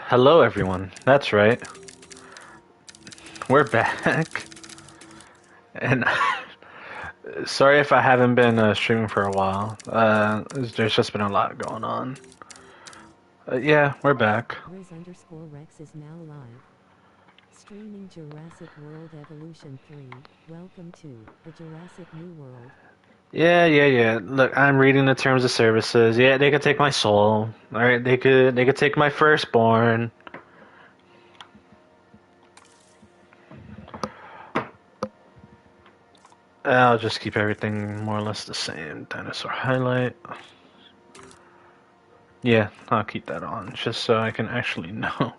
Hello, everyone. That's right. We're back. And sorry if I haven't been streaming for a while. There's just been a lot going on. Yeah, we're back. Riz_Rex is now live. Streaming Jurassic World Evolution 3. Welcome to the Jurassic New World. Yeah. Look, I'm reading the terms of services. Yeah, they could take my soul. All right, they could take my firstborn. I'll just keep everything more or less the same. Dinosaur highlight. Yeah, I'll keep that on just so I can actually know.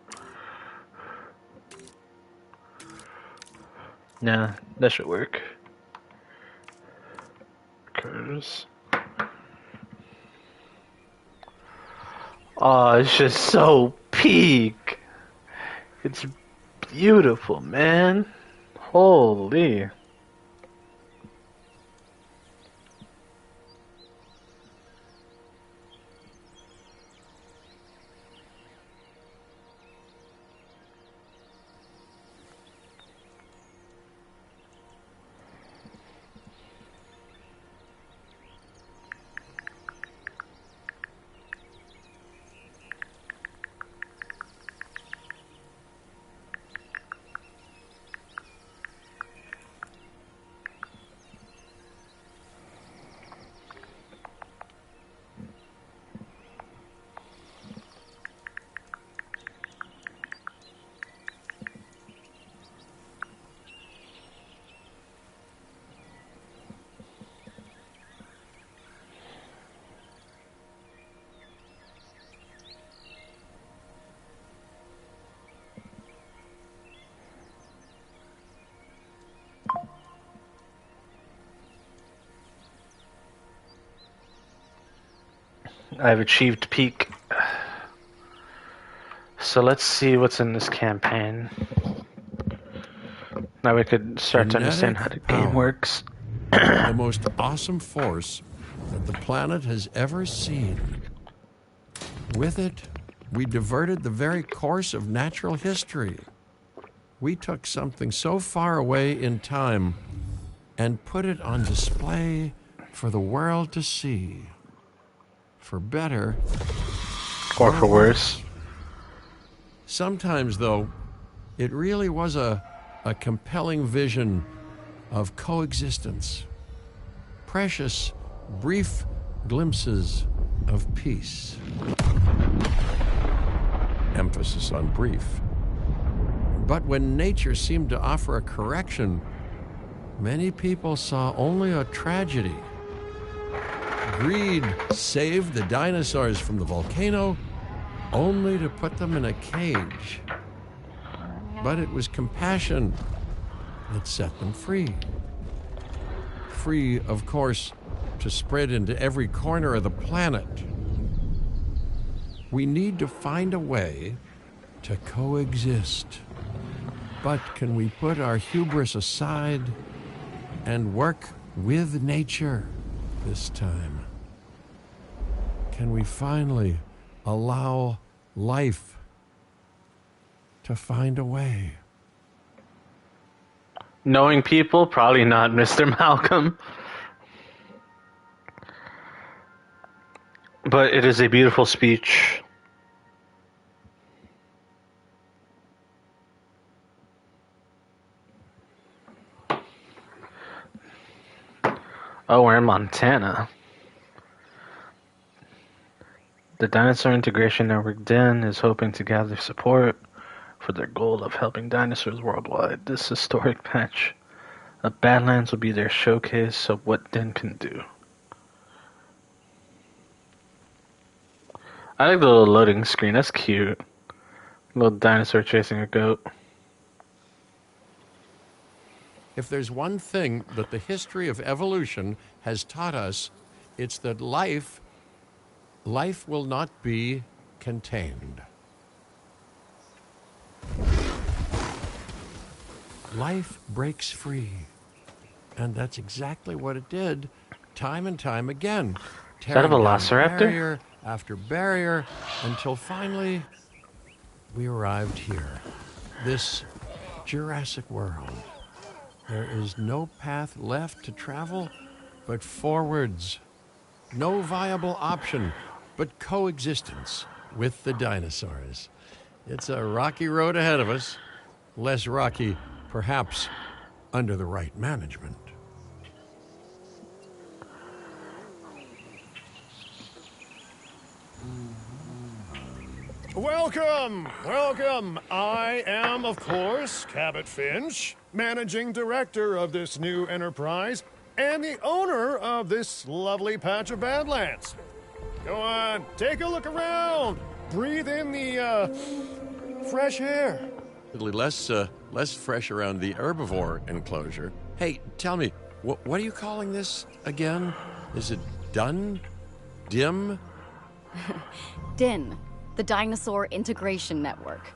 Nah, that should work. Curves. Oh, it's just so peak. It's beautiful, man. Holy. I've achieved peak. So let's see what's in this campaign. Now we could start to understand how the game works. The most awesome force that the planet has ever seen. With it, we diverted the very course of natural history. We took something so far away in time and put it on display for the world to see. For better or for worse. Sometimes, though, it really was a compelling vision of coexistence. Precious, brief glimpses of peace. Emphasis on brief. But when nature seemed to offer a correction, many people saw only a tragedy. Greed saved the dinosaurs from the volcano, only to put them in a cage. But it was compassion that set them free. Free, of course, to spread into every corner of the planet. We need to find a way to coexist. But can we put our hubris aside and work with nature this time? Can we finally allow life to find a way? Knowing people, probably not, Mr. Malcolm. But it is a beautiful speech. Oh, we're in Montana. The Dinosaur Integration Network Den is hoping to gather support for their goal of helping dinosaurs worldwide. This historic patch of Badlands will be their showcase of what Den can do. I like the little loading screen. That's cute. Little dinosaur chasing a goat. If there's one thing that the history of evolution has taught us, it's that life will not be contained. Life breaks free. And that's exactly what it did time and time again. Is that a velociraptor? Barrier after barrier until finally we arrived here. This Jurassic world. There is no path left to travel but forwards. No viable option but coexistence with the dinosaurs. It's a rocky road ahead of us. Less rocky, perhaps, under the right management. Welcome, welcome. I am, of course, Cabot Finch, managing director of this new enterprise and the owner of this lovely patch of Badlands. Go on, take a look around. Breathe in the, fresh air. A little less fresh around the herbivore enclosure. Hey, tell me, what are you calling this again? Is it done? Dim? DIN, the Dinosaur Integration Network.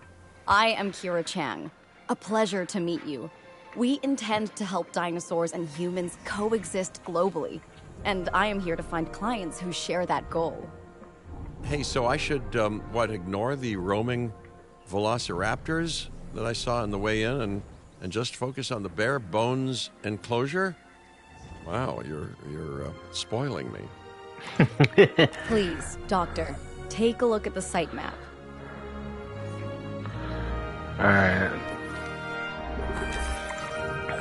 I am Kira Chang. A pleasure to meet you. We intend to help dinosaurs and humans coexist globally, and I am here to find clients who share that goal. Hey, so I should, ignore the roaming velociraptors that I saw on the way in and just focus on the bare bones enclosure? Wow, you're spoiling me. Please, Doctor, take a look at the site map. All right.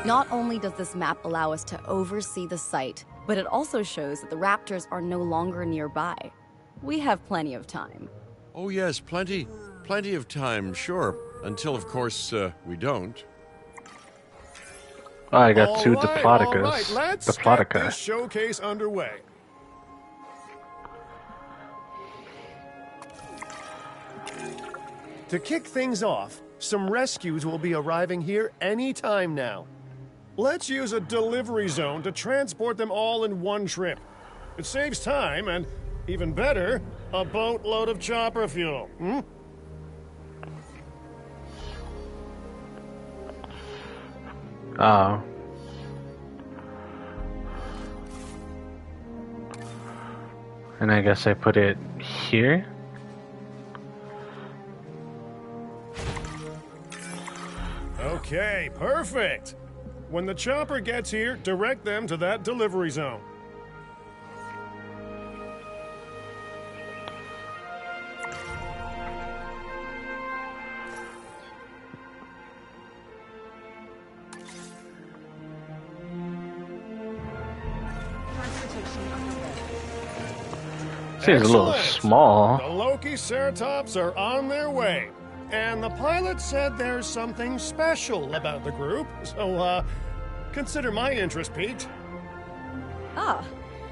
Not only does this map allow us to oversee the site, but it also shows that the raptors are no longer nearby. We have plenty of time. Oh yes, plenty of time, sure. Until, of course, we don't. Oh, I got two All right, Diplodocus. let's get Diplodica. this showcase underway. To kick things off, some rescues will be arriving here any time now. Let's use a delivery zone to transport them all in one trip. It saves time and, even better, a boatload of chopper fuel. Oh. And I guess I put it here. Okay, perfect. When the chopper gets here, direct them to that delivery zone. Seems a little Excellent. small. The Loki Ceratops are on their way. And the pilot said there's something special about the group, so, consider my interest piqued. Ah,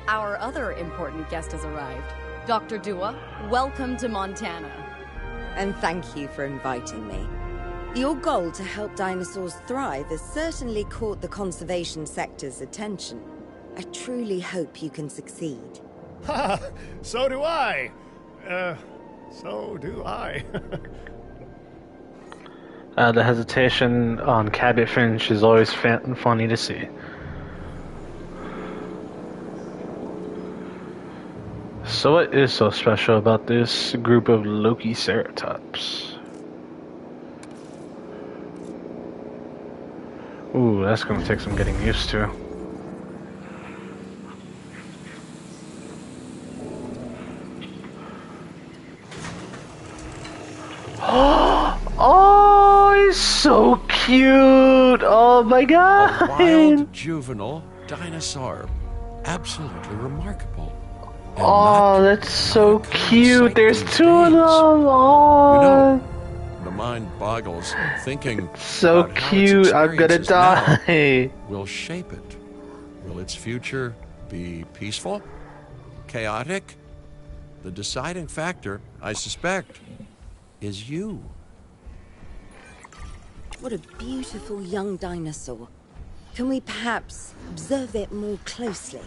our other important guest has arrived. Dr. Dua, welcome to Montana. And thank you for inviting me. Your goal to help dinosaurs thrive has certainly caught the conservation sector's attention. I truly hope you can succeed. Ha! So do I. So do I. The hesitation on Cabot Finch is always funny to see. So what is so special about this group of Loki Ceratops? Ooh, that's gonna take some getting used to. Oh, he's so cute! Oh my A god! wild juvenile dinosaur. Absolutely remarkable. And Oh, not that's so cute. unexciting There's two of them. days. Oh, You know, the mind boggles thinking so about how its cute. I'm gonna experiences now die. will shape it. Will its future be peaceful? Chaotic? The deciding factor, I suspect, is you. What a beautiful young dinosaur. Can we perhaps observe it more closely?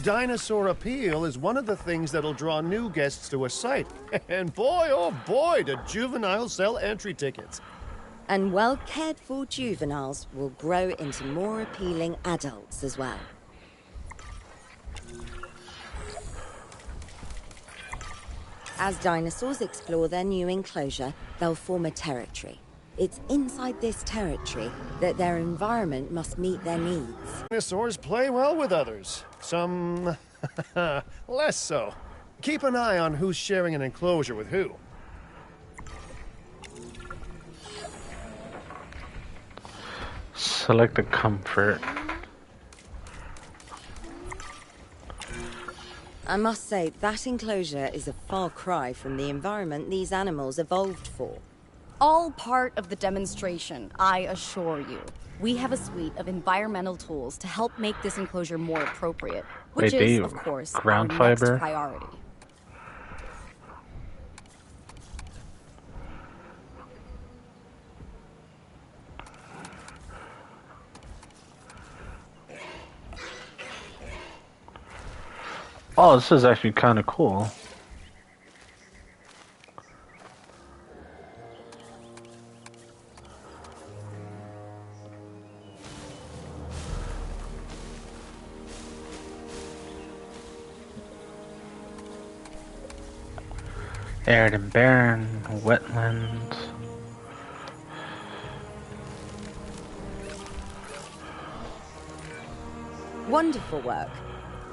Dinosaur appeal is one of the things that'll draw new guests to a site. And boy, oh boy, do juveniles sell entry tickets. And well-cared-for juveniles will grow into more appealing adults as well. As dinosaurs explore their new enclosure, they'll form a territory. It's inside this territory that their environment must meet their needs. Dinosaurs play well with others. Some less so. Keep an eye on who's sharing an enclosure with who. Select the comfort. I must say, that enclosure is a far cry from the environment these animals evolved for. All part of the demonstration, I assure you. We have a suite of environmental tools to help make this enclosure more appropriate, which Wait, is, of course, ground our fiber? next priority. Oh, this is actually kind of cool. Arid and barren, wetlands. Wonderful work.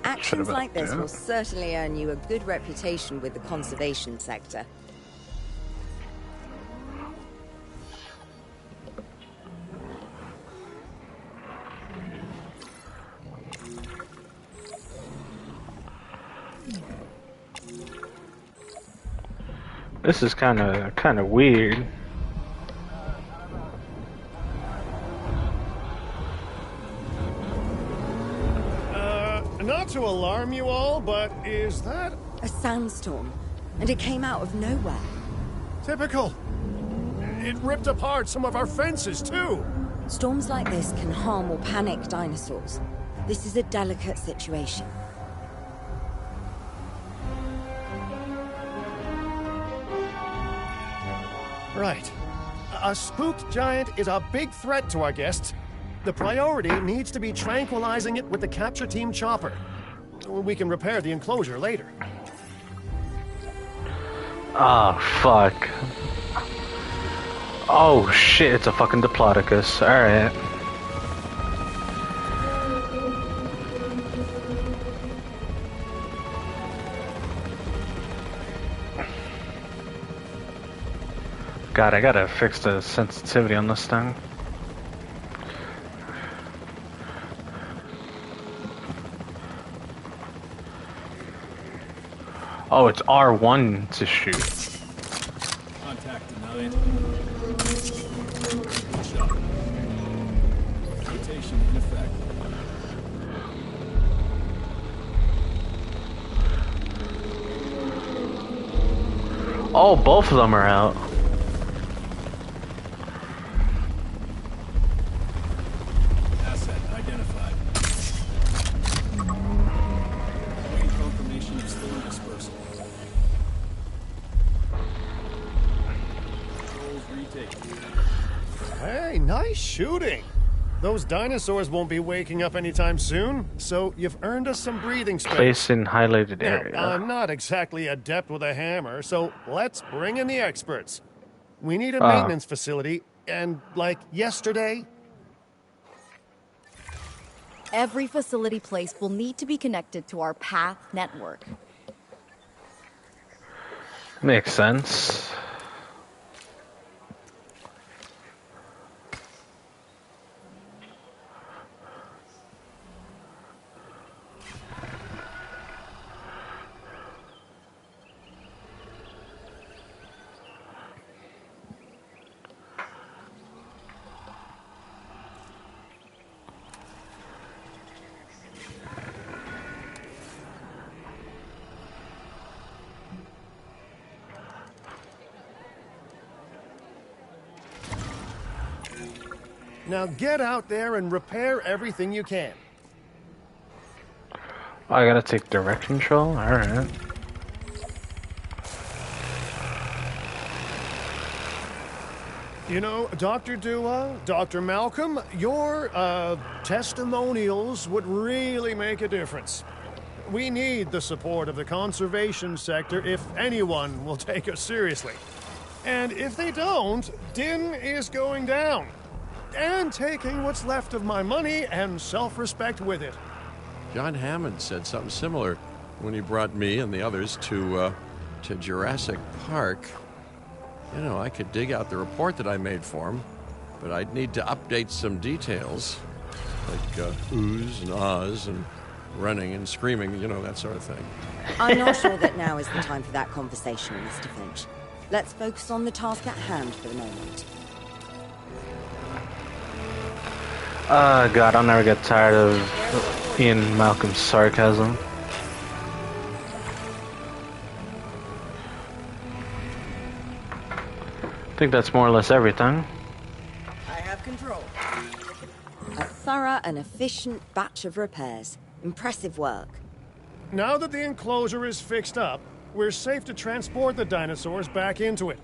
Actions Should've- like this yeah. will certainly earn you a good reputation with the conservation sector. This is kind of weird. Not to alarm you all, but is that A sandstorm, and it came out of nowhere. typical? It ripped apart some of our fences, too. Storms like this can harm or panic dinosaurs. This is a delicate situation. Right. A spooked giant is a big threat to our guests. The priority needs to be tranquilizing it with the capture team chopper. We can repair the enclosure later. Oh, fuck. Oh, shit, it's a fucking Diplodocus. Alright. God, I gotta fix the sensitivity on this thing. Oh, it's R1 to shoot. Contact denied. Shot. Rotation in effect. Oh, both of them are out. Asset identified. Waiting confirmation of storm dispersal. Controls retaken. Hey, nice shooting. Those dinosaurs won't be waking up anytime soon, so you've earned us some breathing space. Place in highlighted Now, area. I'm not exactly adept with a hammer, so let's bring in the experts. We need a Ah. maintenance facility, and like yesterday, Every facility place will need to be connected to our path network. Makes sense. now get out there and repair everything you can. Oh, I gotta take direct control? Alright. You know, Dr. Dua, Dr. Malcolm, your testimonials would really make a difference. We need the support of the conservation sector if anyone will take us seriously. And if they don't, Din is going down. And taking what's left of my money and self-respect with it. John Hammond said something similar when he brought me and the others to Jurassic Park. You know, I could dig out the report that I made for him, but I'd need to update some details, like oohs and ahs and running and screaming, you know, that sort of thing. I'm not sure that now is the time for that conversation, Mr. Finch. Let's focus on the task at hand for the moment. God, I'll never get tired of Ian Malcolm's sarcasm. I think that's more or less everything. I have control. A thorough and efficient batch of repairs. Impressive work. Now that the enclosure is fixed up, we're safe to transport the dinosaurs back into it.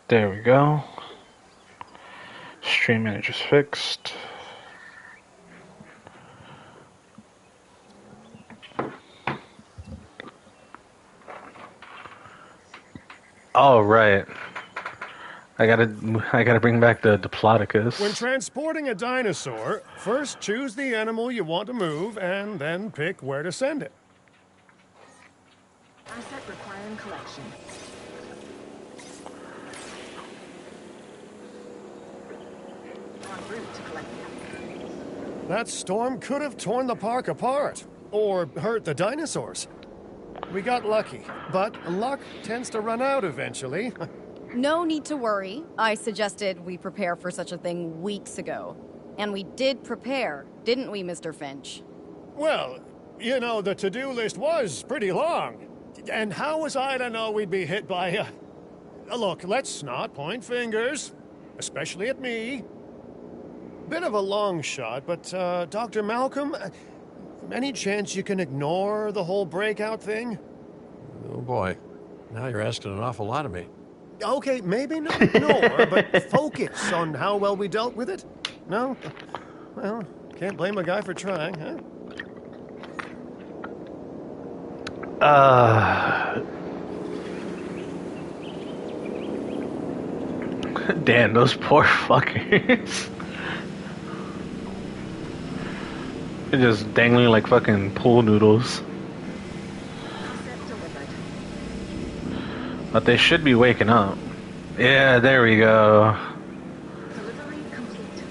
There we go. Stream manager's fixed. Oh, right. I gotta bring back the Diplodocus. When transporting a dinosaur, first choose the animal you want to move and then pick where to send it. Asset requiring collection. En route to collect them. That storm could have torn the park apart or hurt the dinosaurs. We got lucky, but luck tends to run out eventually. No need to worry. I suggested we prepare for such a thing weeks ago. And we did prepare, didn't we, Mr. Finch? Well, you know, the to-do list was pretty long. And how was I to know we'd be hit by a... Look, let's not point fingers, especially at me. Bit of a long shot, but, Dr. Malcolm, any chance you can ignore the whole breakout thing? Oh boy, now you're asking an awful lot of me. Okay, maybe not ignore, but focus on how well we dealt with it? No? Well, can't blame a guy for trying, huh? Damn, those poor fuckers. They're just dangling like fucking pool noodles. Asset delivered. But they should be waking up. Yeah, there we go. Delivery complete.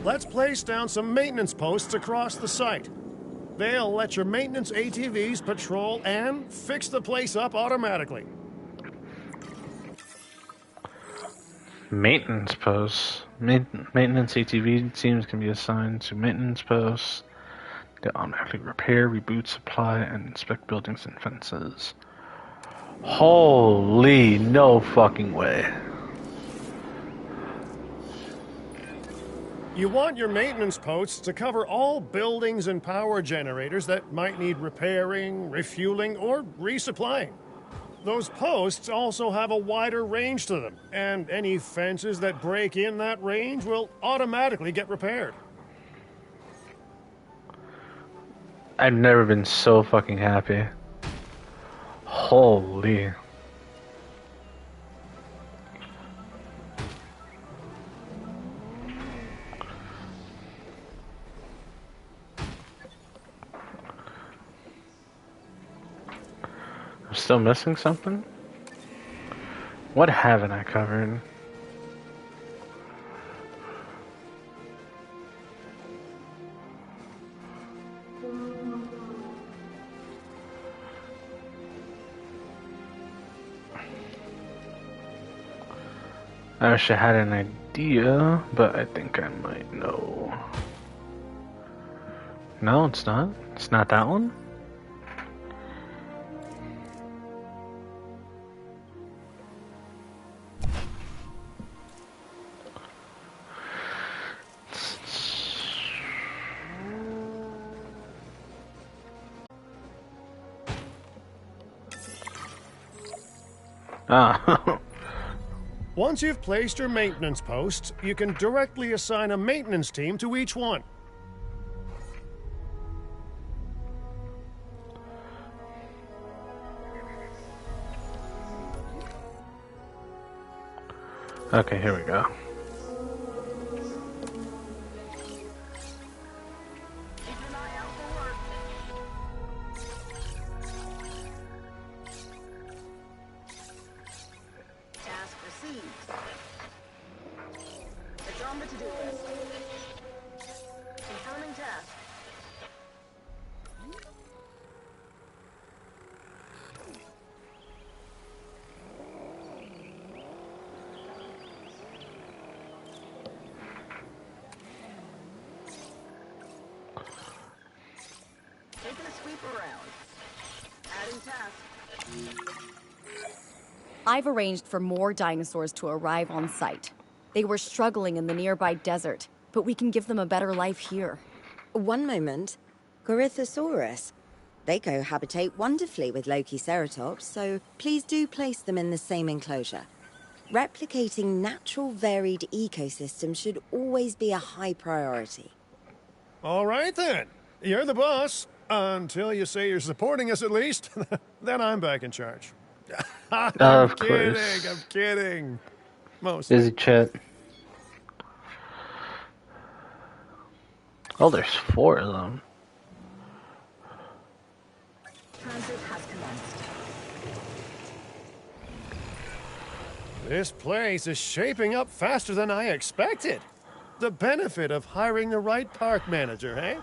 Let's place down some maintenance posts across the site. They'll let your maintenance ATVs patrol and fix the place up automatically. Maintenance posts. Maintenance ATV teams can be assigned to maintenance posts. They automatically repair, reboot, supply, and inspect buildings and fences. Holy no fucking way. You want your maintenance posts to cover all buildings and power generators that might need repairing, refueling, or resupplying. Those posts also have a wider range to them, and any fences that break in that range will automatically get repaired. I've never been so fucking happy. Holy. I'm still missing something? What haven't I covered? I wish I had an idea, but I think I might know. No, it's not. It's not that one. Ah. Once you've placed your maintenance posts, you can directly assign a maintenance team to each one. Okay, here we go. Task received. It's on the to-do list. Confirming task. Taking a sweep around. Adding task. I've arranged for more dinosaurs to arrive on site. They were struggling in the nearby desert, but we can give them a better life here. One moment. Corythosaurus. They cohabitate wonderfully with Lokiceratops, so please do place them in the same enclosure. Replicating natural varied ecosystems should always be a high priority. All right then. You're the boss. Until you say you're supporting us at least. Then I'm back in charge. I'm Of kidding. course. I'm kidding. Mostly. Busy chat. Oh, there's 4 of them. Transit has commenced. This place is shaping up faster than I expected. The benefit of hiring the right park manager, eh?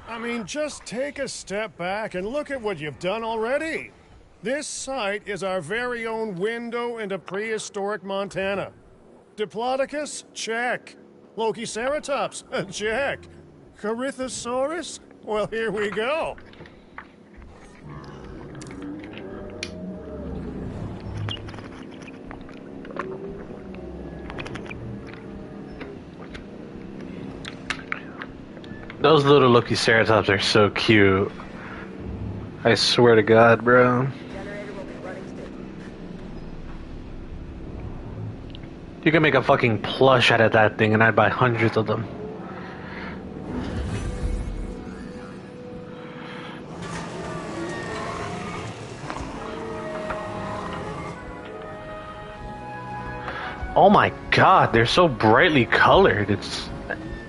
I mean, just take a step back and look at what you've done already. This site is our very own window into prehistoric Montana. Diplodocus? Check. Lokiceratops? Check. Corythosaurus? Well, here we go. Those little Lokiceratops are so cute. I swear to God, bro. Generator will be running soon. You can make a fucking plush out of that thing, and I'd buy hundreds of them. Oh my God, they're so brightly colored. It's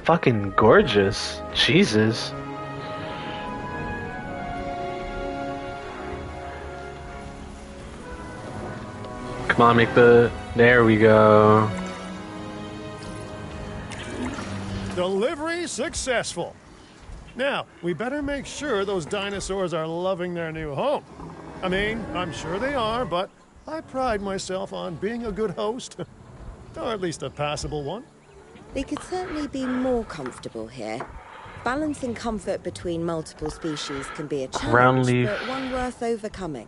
fucking gorgeous. Jesus. Come on, make the... There we go. Delivery successful. Now, we better make sure those dinosaurs are loving their new home. I mean, I'm sure they are, but I pride myself on being a good host. Or at least a passable one. They could certainly be more comfortable here. Balancing comfort between multiple species can be a Ground challenge, leaf. but one worth overcoming.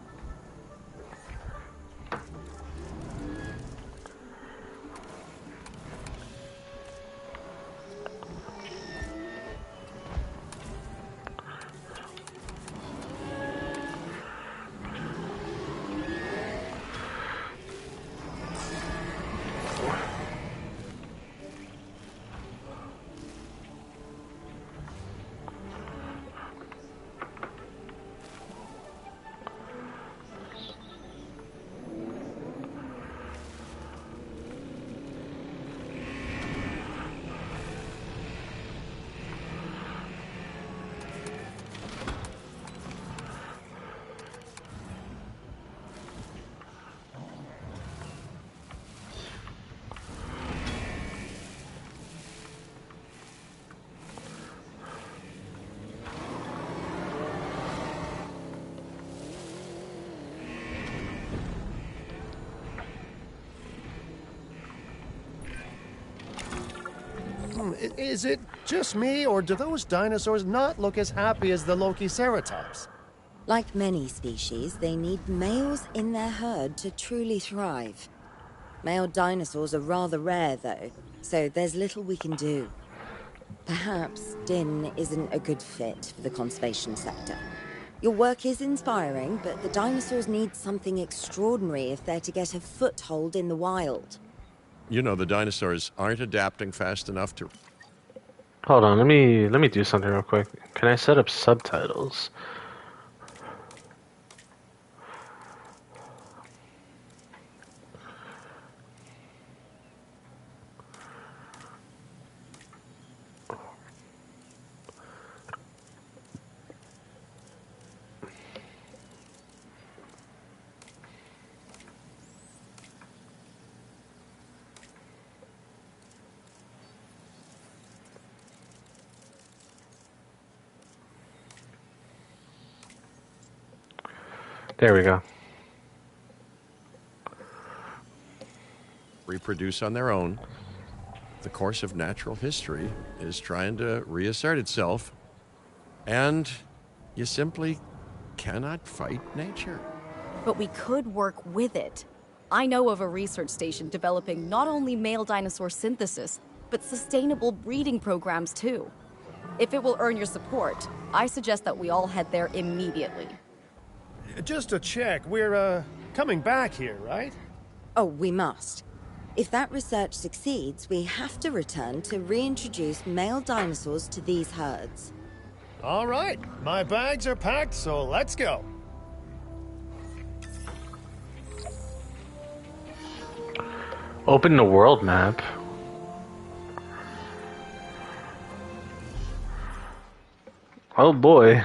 Is it just me, or do those dinosaurs not look as happy as the Lokiceratops? Like many species, they need males in their herd to truly thrive. Male dinosaurs are rather rare, though, so there's little we can do. Perhaps Din isn't a good fit for the conservation sector. Your work is inspiring, but the dinosaurs need something extraordinary if they're to get a foothold in the wild. You know, the dinosaurs aren't adapting fast enough to... Hold on, let me do something real quick. Can I set up subtitles? There we go. reproduce on their own. The course of natural history is trying to reassert itself, and you simply cannot fight nature. But we could work with it. I know of a research station developing not only male dinosaur synthesis, but sustainable breeding programs too. If it will earn your support, I suggest that we all head there immediately. Just to check, we're, coming back here, right? Oh, we must. If that research succeeds, we have to return to reintroduce male dinosaurs to these herds. All right, my bags are packed, so let's go. Open the world map. Oh boy.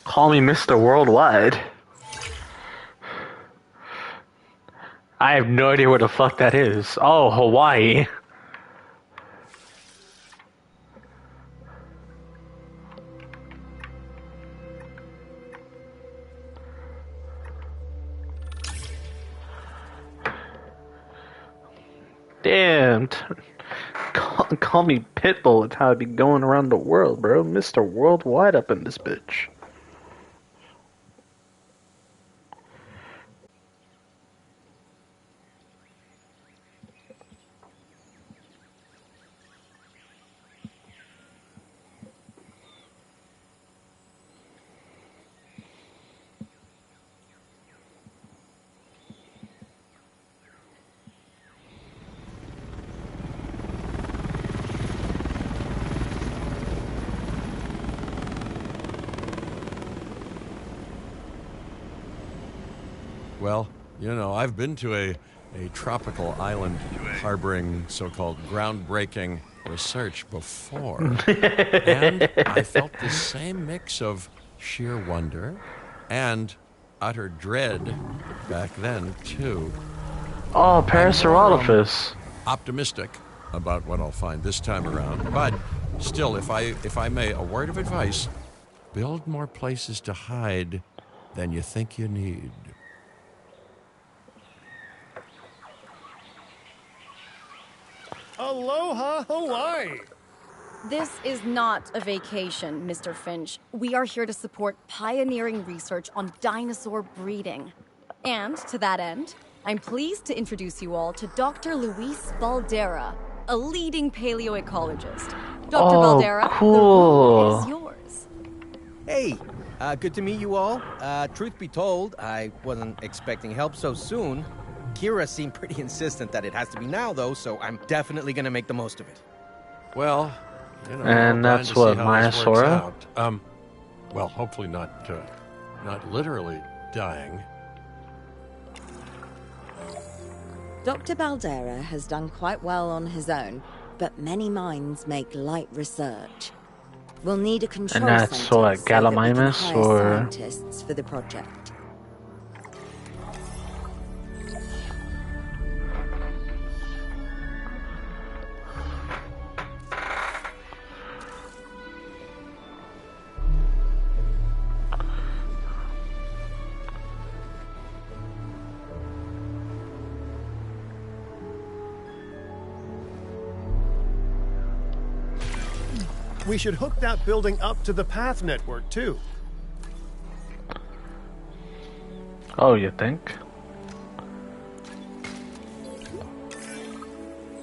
Call me Mr. Worldwide. I have no idea where the fuck that is. Oh, Hawaii. Damn. Call me Pitbull. It's how I be going around the world, bro. Mr. Worldwide up in this bitch. Well, you know, I've been to a tropical island harboring so-called groundbreaking research before. And I felt the same mix of sheer wonder and utter dread back then, too. Oh, Parasaurolophus. Optimistic about what I'll find this time around. But still, if I may, a word of advice, build more places to hide than you think you need. Aloha, Hawaii! This is not a vacation, Mr. Finch. We are here to support pioneering research on dinosaur breeding. And to that end, I'm pleased to introduce you all to Dr. Luis Baldera, a leading paleoecologist. Dr. Baldera, cool. the room is yours. Hey, good to meet you all. Truth be told, I wasn't expecting help so soon. Kira seemed pretty insistent that it has to be now, though, so I'm definitely going to make the most of it. Well, you know, And we're that's dying to what, see how this works Myosora? out. Well, hopefully not literally dying. Dr. Baldera has done quite well on his own, but many minds make light research. We'll need a control And that's center what, so that we can Gallimimus hire or- scientists for the project. We should hook that building up to the path network, too. Oh, you think?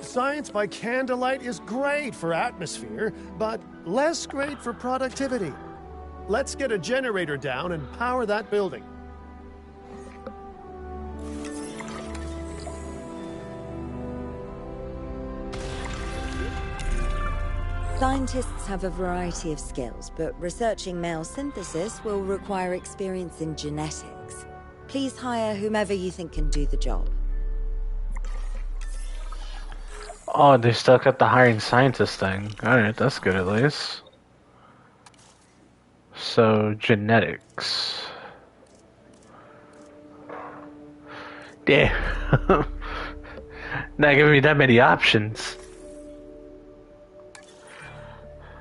Science by candlelight is great for atmosphere, but less great for productivity. Let's get a generator down and power that building. Scientists have a variety of skills, but researching male synthesis will require experience in genetics. Please hire whomever you think can do the job. Oh, they stuck at the hiring scientist thing. Alright, that's good at least. So, genetics. Damn. Not giving me that many options.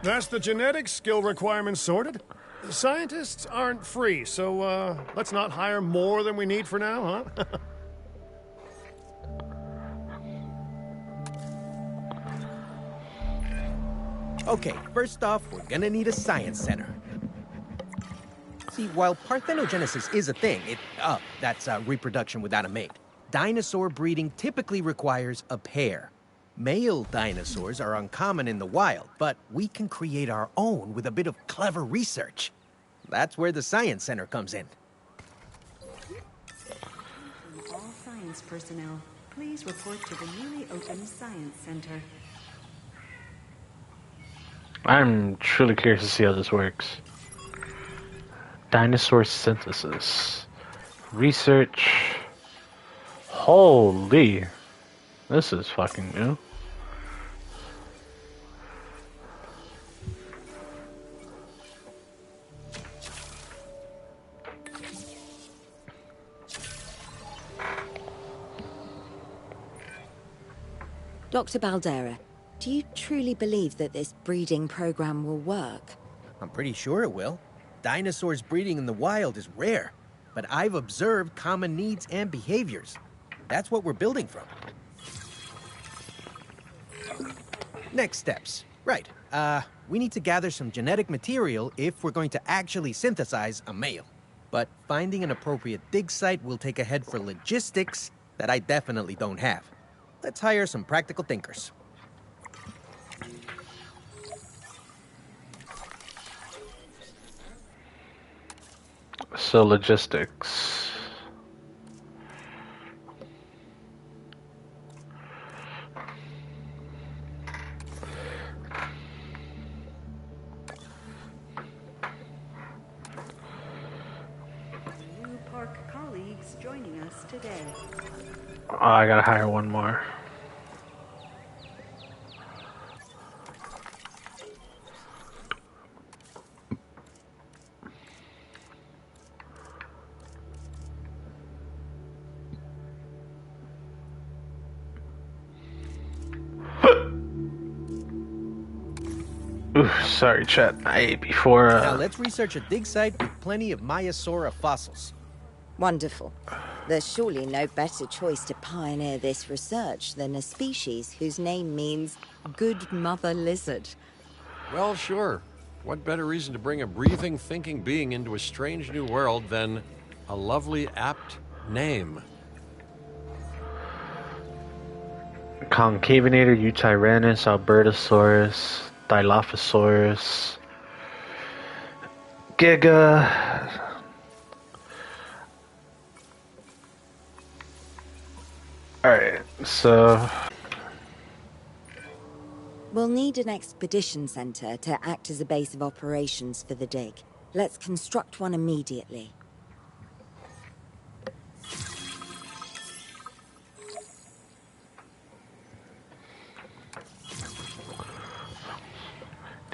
That's the genetics skill requirements sorted. Scientists aren't free, so let's not hire more than we need for now, huh? Okay, first off, we're gonna need a science center. See, while parthenogenesis is a thing, that's reproduction without a mate. Dinosaur breeding typically requires a pair. Male dinosaurs are uncommon in the wild, but we can create our own with a bit of clever research. That's where the science center comes in. All science personnel, please report to the newly opened science center. I'm truly curious to see how this works. Dinosaur synthesis. Research. Holy. This is fucking new. Dr. Baldera, do you truly believe that this breeding program will work? I'm pretty sure it will. Dinosaurs breeding in the wild is rare, but I've observed common needs and behaviors. That's what we're building from. Next steps. Right. We need to gather some genetic material if we're going to actually synthesize a male. But finding an appropriate dig site will take a head for logistics that I definitely don't have. Let's hire some practical thinkers. So, logistics. New park colleagues joining us today. Oh, I gotta hire one more. Ooh, sorry, chat. I ate before. Now let's research a dig site with plenty of Maiasaura fossils. Wonderful. There's surely no better choice to pioneer this research than a species whose name means good mother lizard. Well, sure. What better reason to bring a breathing, thinking being into a strange new world than a lovely, apt name? Concavinator, Eutyrannus, Albertosaurus, Dilophosaurus, Giga. Alright, so We'll need an expedition center to act as a base of operations for the dig. Let's construct one immediately.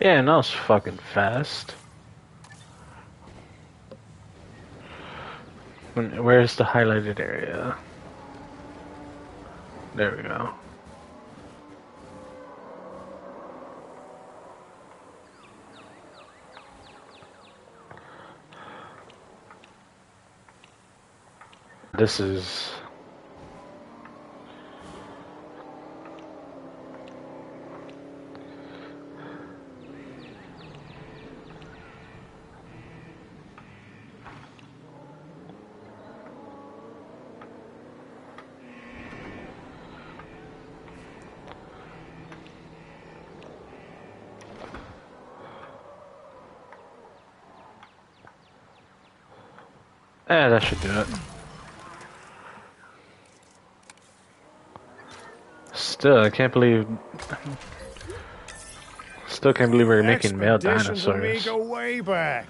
damn, that was fucking fast. Where's the highlighted area? There we go. This is Yeah, that should do it. Still, I can't believe. Still can't believe we're making male Expeditions and me dinosaurs. go way back.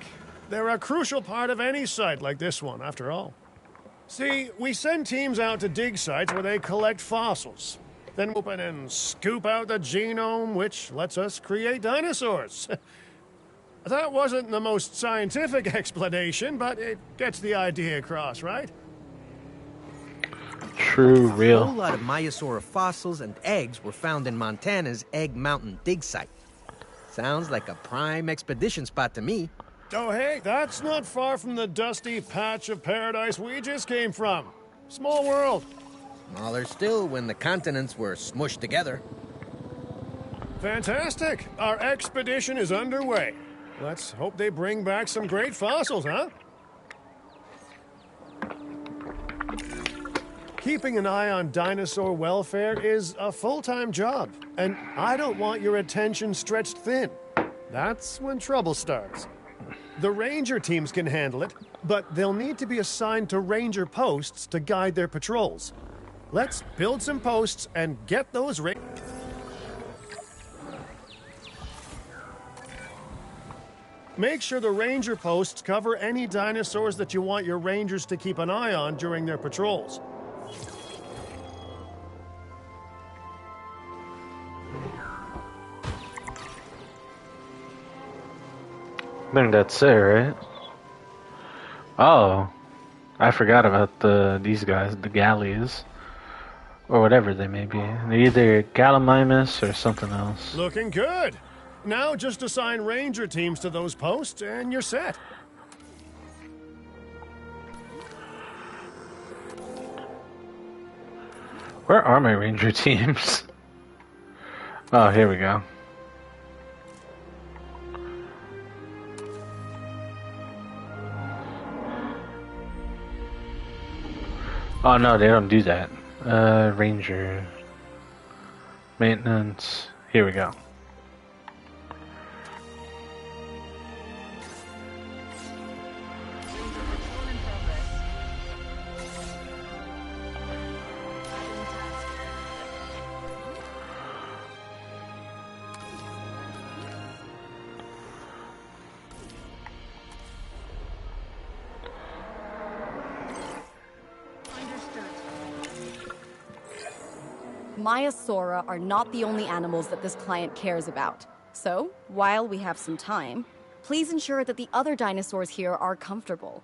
They're a crucial part of any site like this one, after all. See, we send teams out to dig sites where they collect fossils. Then open and scoop out the genome, which lets us create dinosaurs. That wasn't the most scientific explanation, but it gets the idea across, right? True, A whole real. lot of Maiasaura fossils and eggs were found in Montana's Egg Mountain dig site. Sounds like a prime expedition spot to me. Oh, hey, that's not far from the dusty patch of paradise we just came from. Small world. Smaller still when the continents were smushed together. Fantastic. Our expedition is underway. Let's hope they bring back some great fossils, huh? Keeping an eye on dinosaur welfare is a full-time job, and I don't want your attention stretched thin. That's when trouble starts. The ranger teams can handle it, but they'll need to be assigned to ranger posts to guide their patrols. Let's build some posts and get those Make sure the ranger posts cover any dinosaurs that you want your rangers to keep an eye on during their patrols. I think that's it, right? Oh, I forgot about these guys, the galleys, or whatever they may be. They're either Gallimimus or something else. Looking good. Now just assign ranger teams to those posts and you're set. Where are my ranger teams? Oh, here we go. Oh no, they don't do that. Ranger. Maintenance. Here we go. Maiasaura are not the only animals that this client cares about. So, while we have some time, please ensure that the other dinosaurs here are comfortable.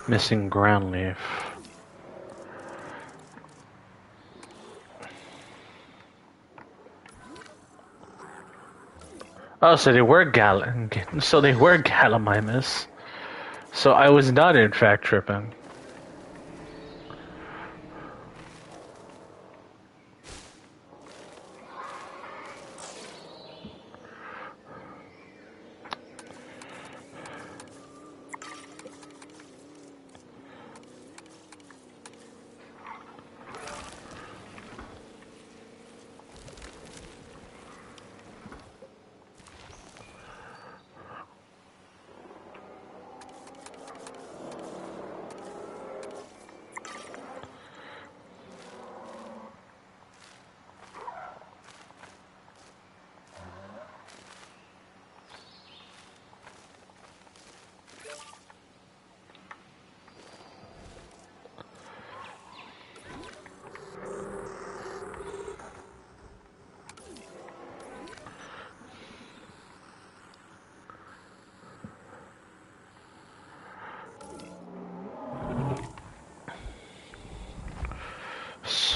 Missing ground leaf. Oh, so they were Gallimimus. So I was not in fact tripping.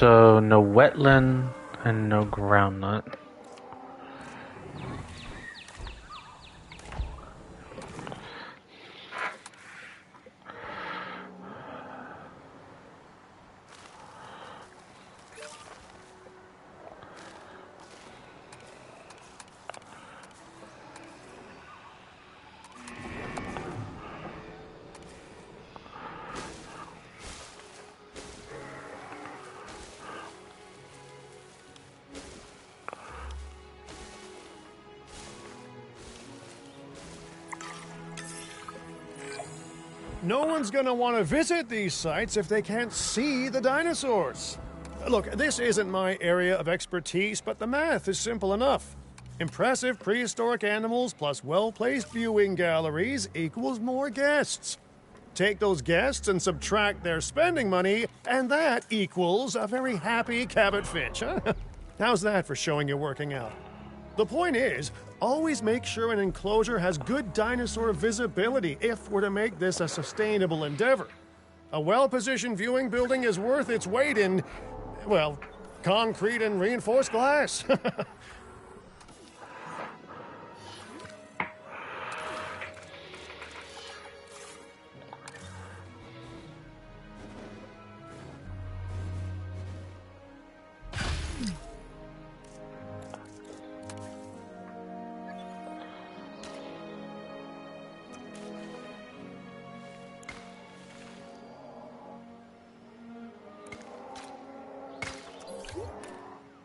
So no wetland and no groundnut. No one's gonna want to visit these sites if they can't see the dinosaurs. Look, this isn't my area of expertise, but the math is simple enough. Impressive prehistoric animals plus well-placed viewing galleries equals more guests. Take those guests and subtract their spending money, and that equals a very happy Cabot Finch, huh? How's that for showing you're working out? The point is, always make sure an enclosure has good dinosaur visibility if we're to make this a sustainable endeavor. A well-positioned viewing building is worth its weight in, well, concrete and reinforced glass.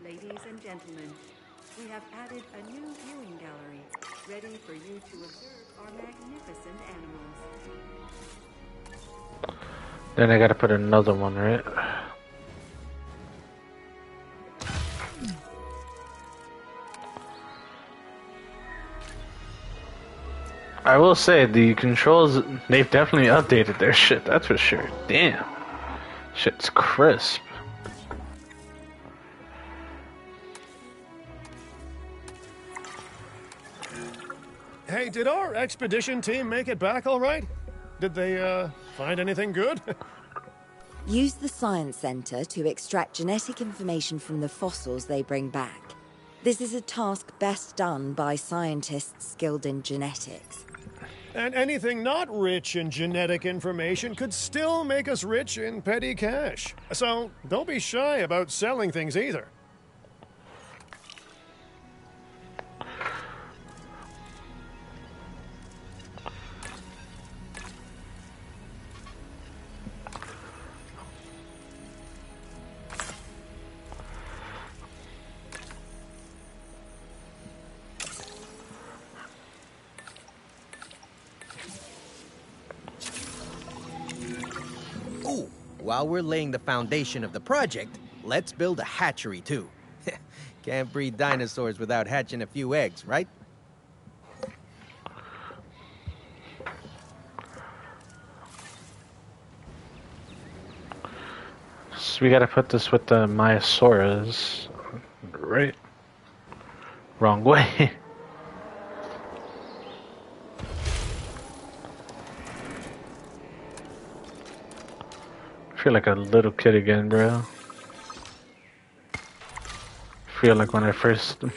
Ladies and gentlemen, we have added a new viewing gallery, ready for you to observe our magnificent animals. Then I gotta put another one, right? I will say, the controls, they've definitely updated their shit, that's for sure. Damn. Shit's crisp. Hey, did our expedition team make it back all right? Did they, find anything good? Use the Science Center to extract genetic information from the fossils they bring back. This is a task best done by scientists skilled in genetics. And anything not rich in genetic information could still make us rich in petty cash. So don't be shy about selling things either. Ooh, while we're laying the foundation of the project, let's build a hatchery too. Can't breed dinosaurs without hatching a few eggs, right? So we gotta put this with the Myosaurus, right? Wrong way. I feel like a little kid again, bro. I feel like when I started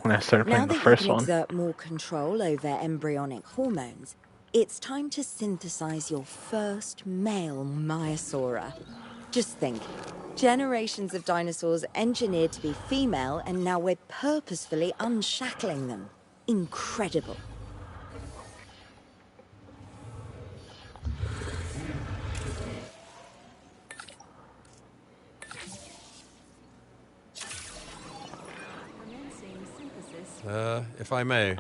Now playing the that you first can one. exert more control over embryonic hormones, it's time to synthesize your first male Myosaura. Just think, generations of dinosaurs engineered to be female, and now we're purposefully unshackling them. Incredible. Commencing synthesis. If I may,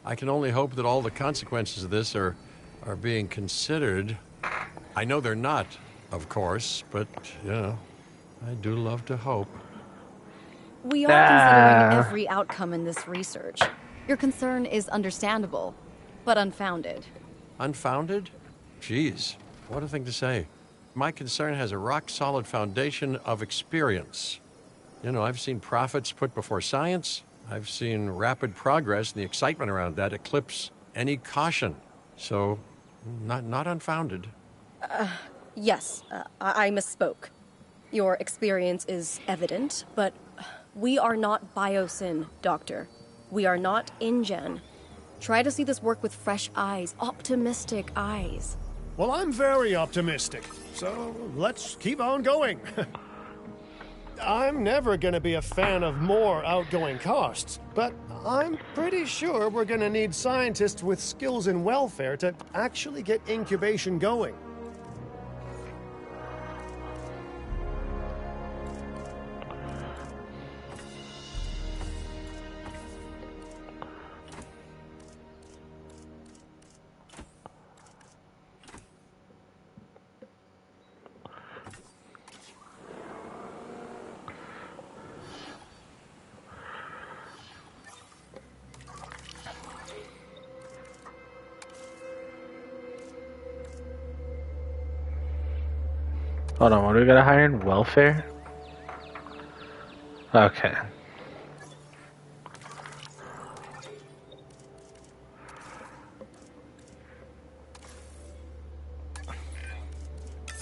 I can only hope that all the consequences of this are being considered. I know they're not, of course, but, you know, I do love to hope. We are considering every outcome in this research. Your concern is understandable, but unfounded. Unfounded? Geez, what a thing to say. My concern has a rock-solid foundation of experience. You know, I've seen profits put before science. I've seen rapid progress, and the excitement around that eclipse any caution. So, not unfounded. Yes, I misspoke. Your experience is evident, but we are not Biosyn, Doctor. We are not InGen. Try to see this work with fresh eyes, optimistic eyes. Well, I'm very optimistic, so let's keep on going. I'm never going to be a fan of more outgoing costs, but I'm pretty sure we're going to need scientists with skills in welfare to actually get incubation going. Hold on, what do we gotta hire in? Welfare? Okay.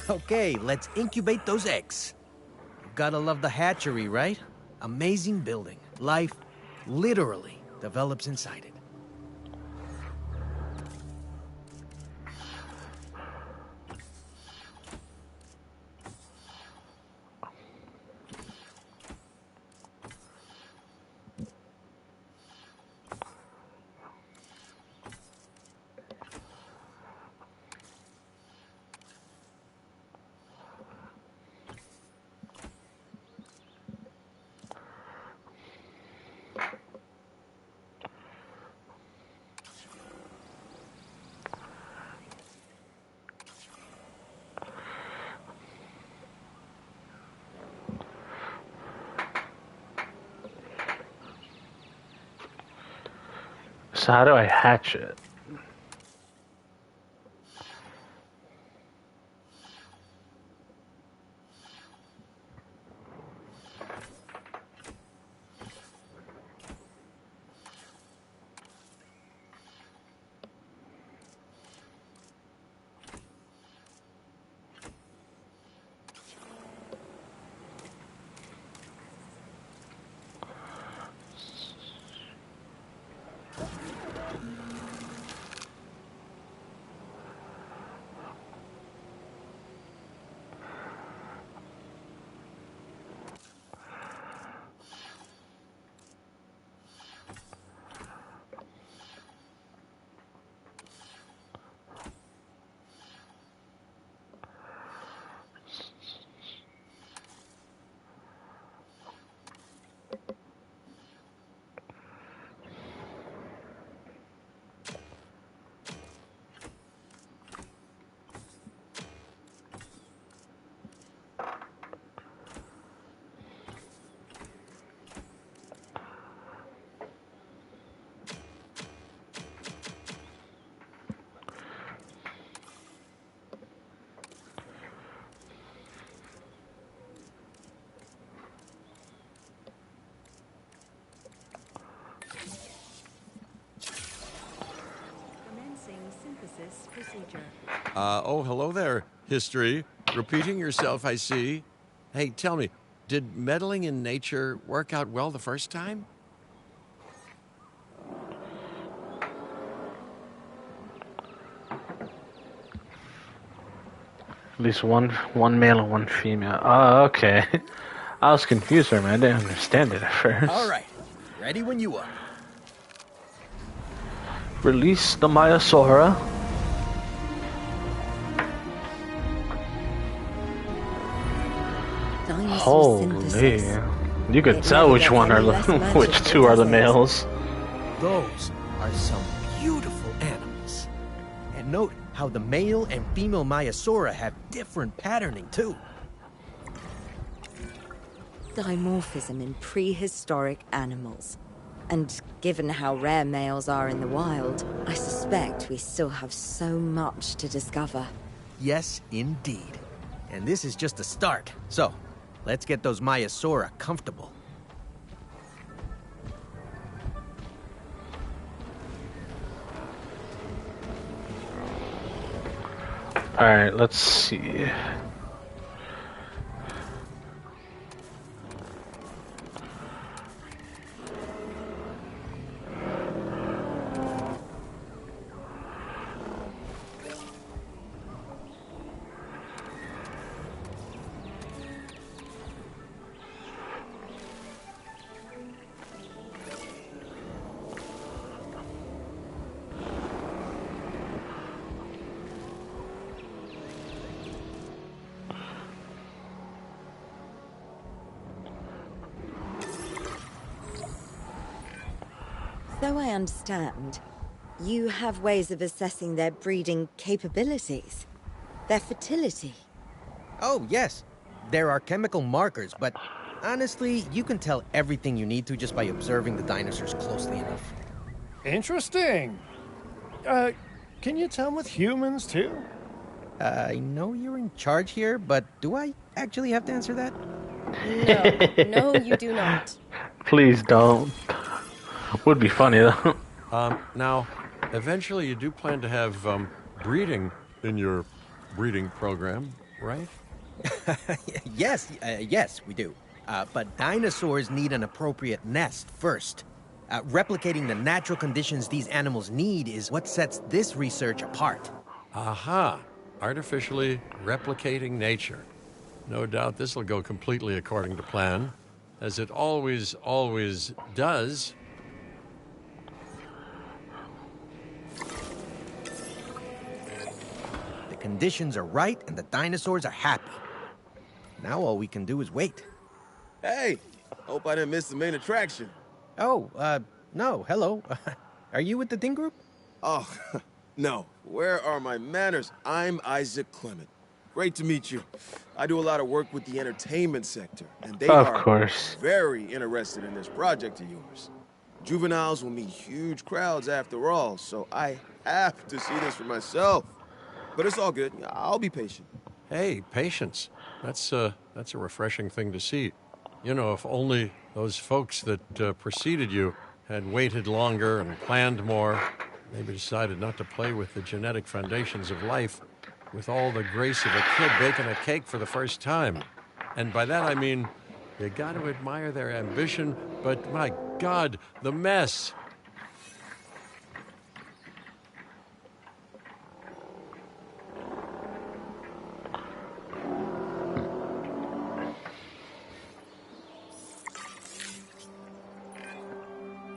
Okay, let's incubate those eggs. You gotta love the hatchery, right? Amazing building. Life literally develops inside it. So how do I hatch it? Commencing synthesis procedure. Oh, hello there, history. Repeating yourself, I see. Hey, tell me, did meddling in nature work out well the first time? At least one male and one female. Oh, okay. I was confused there, man. I didn't understand it at first. All right, ready when you are. Release the Myosora. Holy. You could tell which one are the, which two are the males. Those are some beautiful animals. And note how the male and female Myosora have different patterning too. Dimorphism in prehistoric animals. And given how rare males are in the wild, I suspect we still have so much to discover. Yes, indeed. And this is just a start. So, let's get those Myosora comfortable. Alright, let's see. So I understand, you have ways of assessing their breeding capabilities, their fertility. Oh, yes. There are chemical markers, but honestly, you can tell everything you need to just by observing the dinosaurs closely enough. Interesting. Can you tell with humans, too? I know you're in charge here, but do I actually have to answer that? No, no, you do not. Please don't. Would be funny though. Now, eventually you do plan to have breeding in your breeding program, right? Yes, we do. But dinosaurs need an appropriate nest first. Replicating the natural conditions these animals need is what sets this research apart. Aha! Artificially replicating nature. No doubt this will go completely according to plan, as it always does. The conditions are right and the dinosaurs are happy. Now all we can do is wait. Hey, hope I didn't miss the main attraction. Oh, no, hello. Are you with the Ding Group? Oh, no. Where are my manners? I'm Isaac Clement. Great to meet you. I do a lot of work with the entertainment sector, and they Of are course. very interested in this project of yours. Juveniles will meet huge crowds after all, so I have to see this for myself. But it's all good. I'll be patient. Hey, patience. That's a refreshing thing to see. You know, if only those folks that preceded you had waited longer and planned more, maybe decided not to play with the genetic foundations of life with all the grace of a kid baking a cake for the first time. And by that I mean, you got to admire their ambition, but my God, the mess.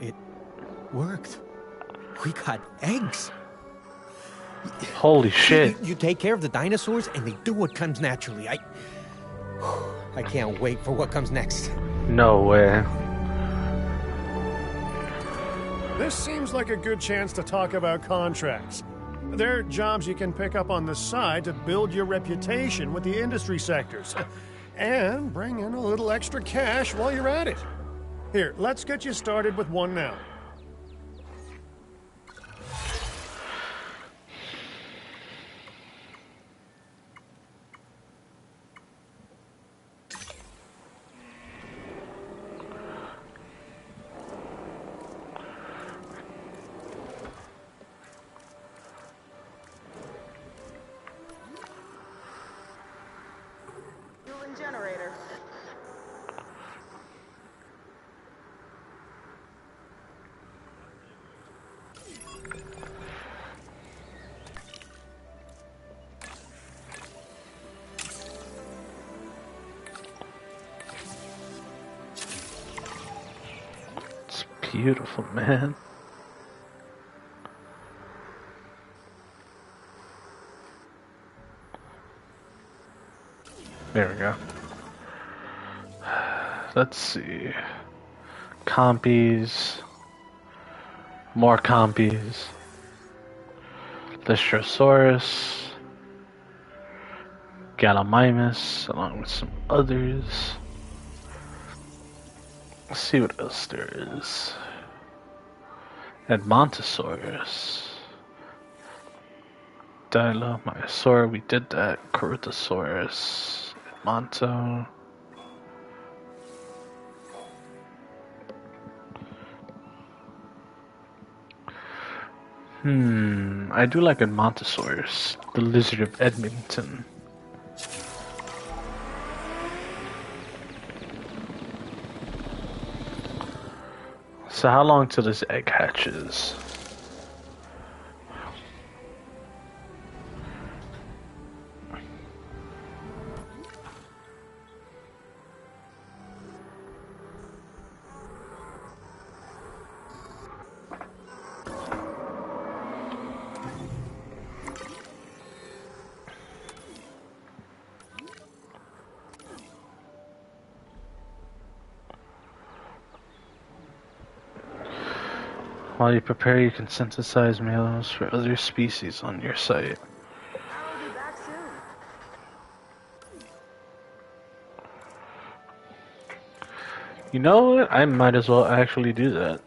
It worked. We got eggs. Holy shit. You take care of the dinosaurs and they do what comes naturally. I can't wait for what comes next. No way. This seems like a good chance to talk about contracts. They're jobs you can pick up on the side to build your reputation with the industry sectors. And bring in a little extra cash while you're at it. Here, let's get you started with one now. Fueling generator. It's beautiful, man. There we go. Let's see. Compies. More compies. Lystrosaurus. Gallimimus, along with some others. Let's see what else there is. Edmontosaurus. Dilomyosaur, we did that. Corythosaurus. Edmonto. I do like Edmontosaurus, the lizard of Edmonton. So how long till this egg hatches? While you prepare, you can synthesize meals for other species on your site. I'll be back soon. You know what? I might as well actually do that.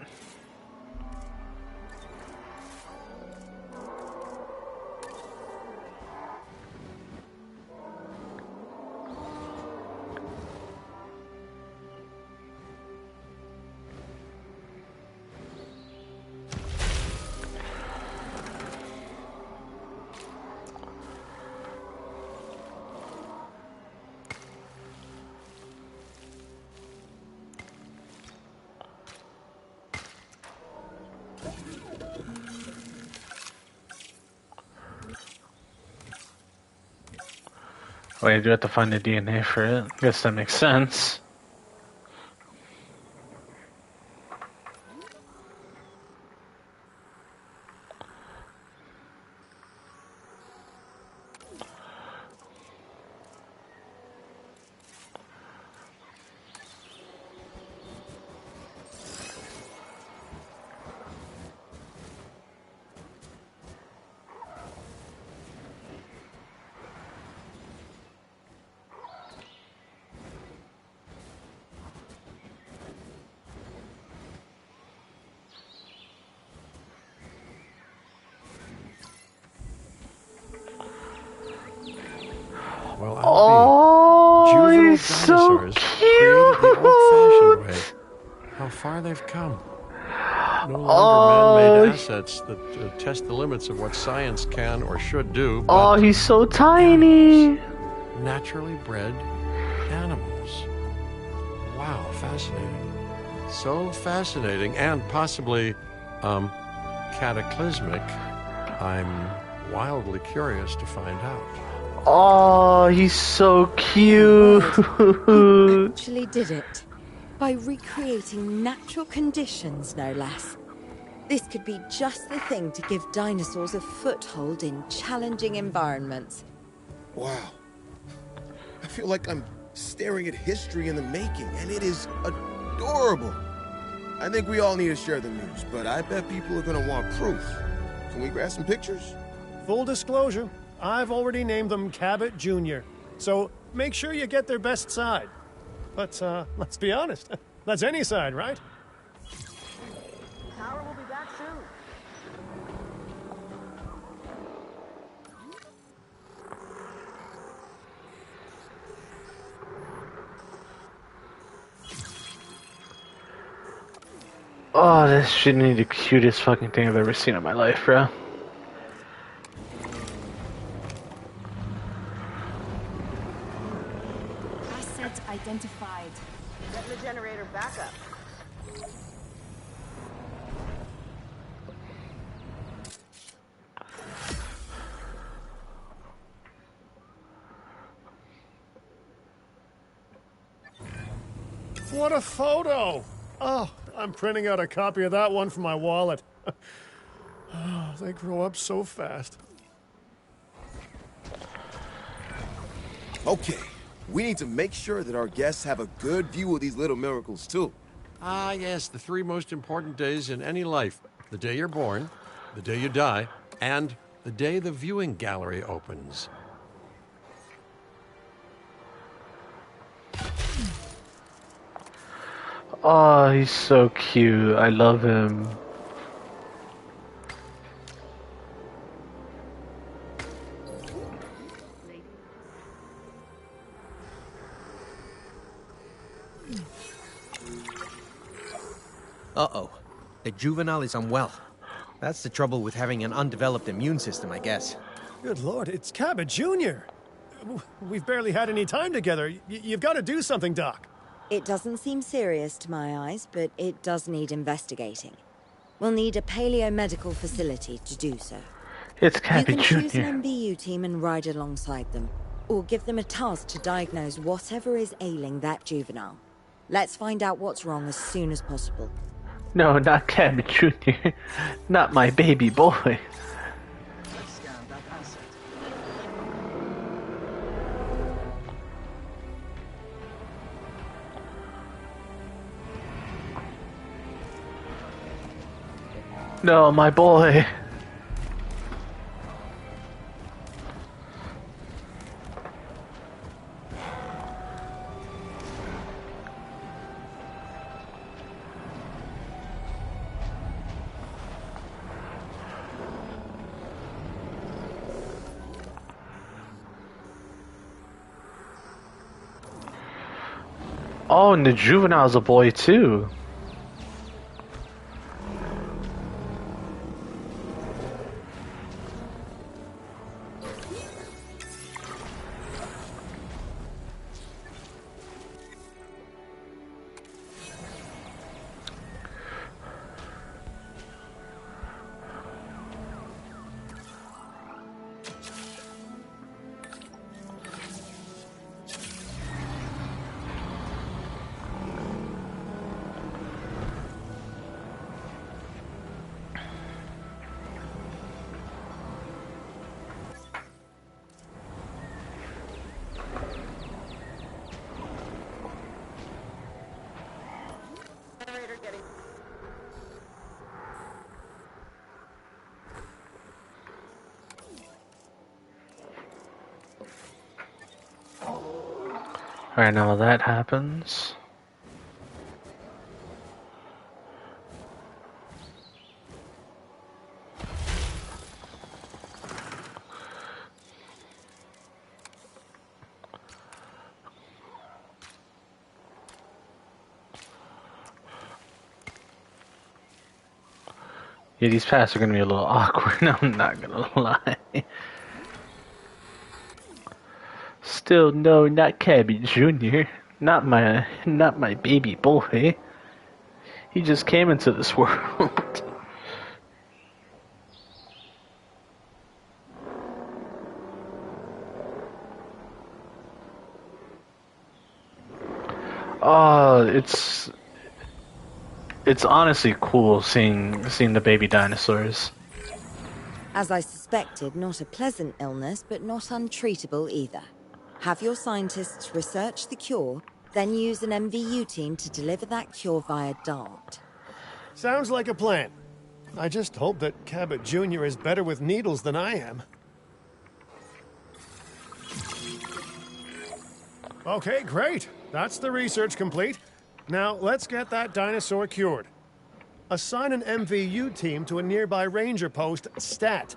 Wait, I do have to find the DNA for it. Guess that makes sense. Well, Oh, juvenile he's so dinosaurs cute. created the old-fashioned way. How far they've come. No longer man-made assets that test the limits of what science can or should do, but Oh, he's so tiny. naturally bred animals. Wow, fascinating. So fascinating and possibly cataclysmic. I'm wildly curious to find out. Oh, he's so cute. You actually did it. By recreating natural conditions, no less. This could be just the thing to give dinosaurs a foothold in challenging environments. Wow. I feel like I'm staring at history in the making, and it is adorable. I think we all need to share the news, but I bet people are gonna want proof. Can we grab some pictures? Full disclosure, I've already named them Cabot Jr., so make sure you get their best side. But, let's be honest, that's any side, right? Tower will be back soon. Oh, this shouldn't be the cutest fucking thing I've ever seen in my life, bro. Assets identified. Get the generator back up. What a photo! Oh, I'm printing out a copy of that one for my wallet. Oh, they grow up so fast. Okay, we need to make sure that our guests have a good view of these little miracles, too. Ah, yes, the three most important days in any life. The day you're born, the day you die, and the day the viewing gallery opens. Oh, he's so cute. I love him. Uh-oh. The juvenile is unwell. That's the trouble with having an undeveloped immune system, I guess. Good Lord, it's Cabot Jr. We've barely had any time together. You've got to do something, Doc. It doesn't seem serious to my eyes, but it does need investigating. We'll need a paleomedical facility to do so. It's You Cabot can choose Jr. an MBU team and ride alongside them, or give them a task to diagnose whatever is ailing that juvenile. Let's find out what's wrong as soon as possible. No, not Cabot Jr. Not my baby boy. Let's scan that asset. No, my boy. Oh, and the juvenile's a boy too. Generator getting. Alright, now that happens. Yeah, these paths are gonna be a little awkward, I'm not gonna lie. Still, no, not Cabby Jr. Not my baby boy. He just came into this world. Oh, it's honestly cool seeing the baby dinosaurs. As I suspected, not a pleasant illness, but not untreatable either. Have your scientists research the cure, then use an MVU team to deliver that cure via DART. Sounds like a plan. I just hope that Cabot Jr. is better with needles than I am. Okay, great. That's the research complete. Now, let's get that dinosaur cured. Assign an MVU team to a nearby ranger post, STAT.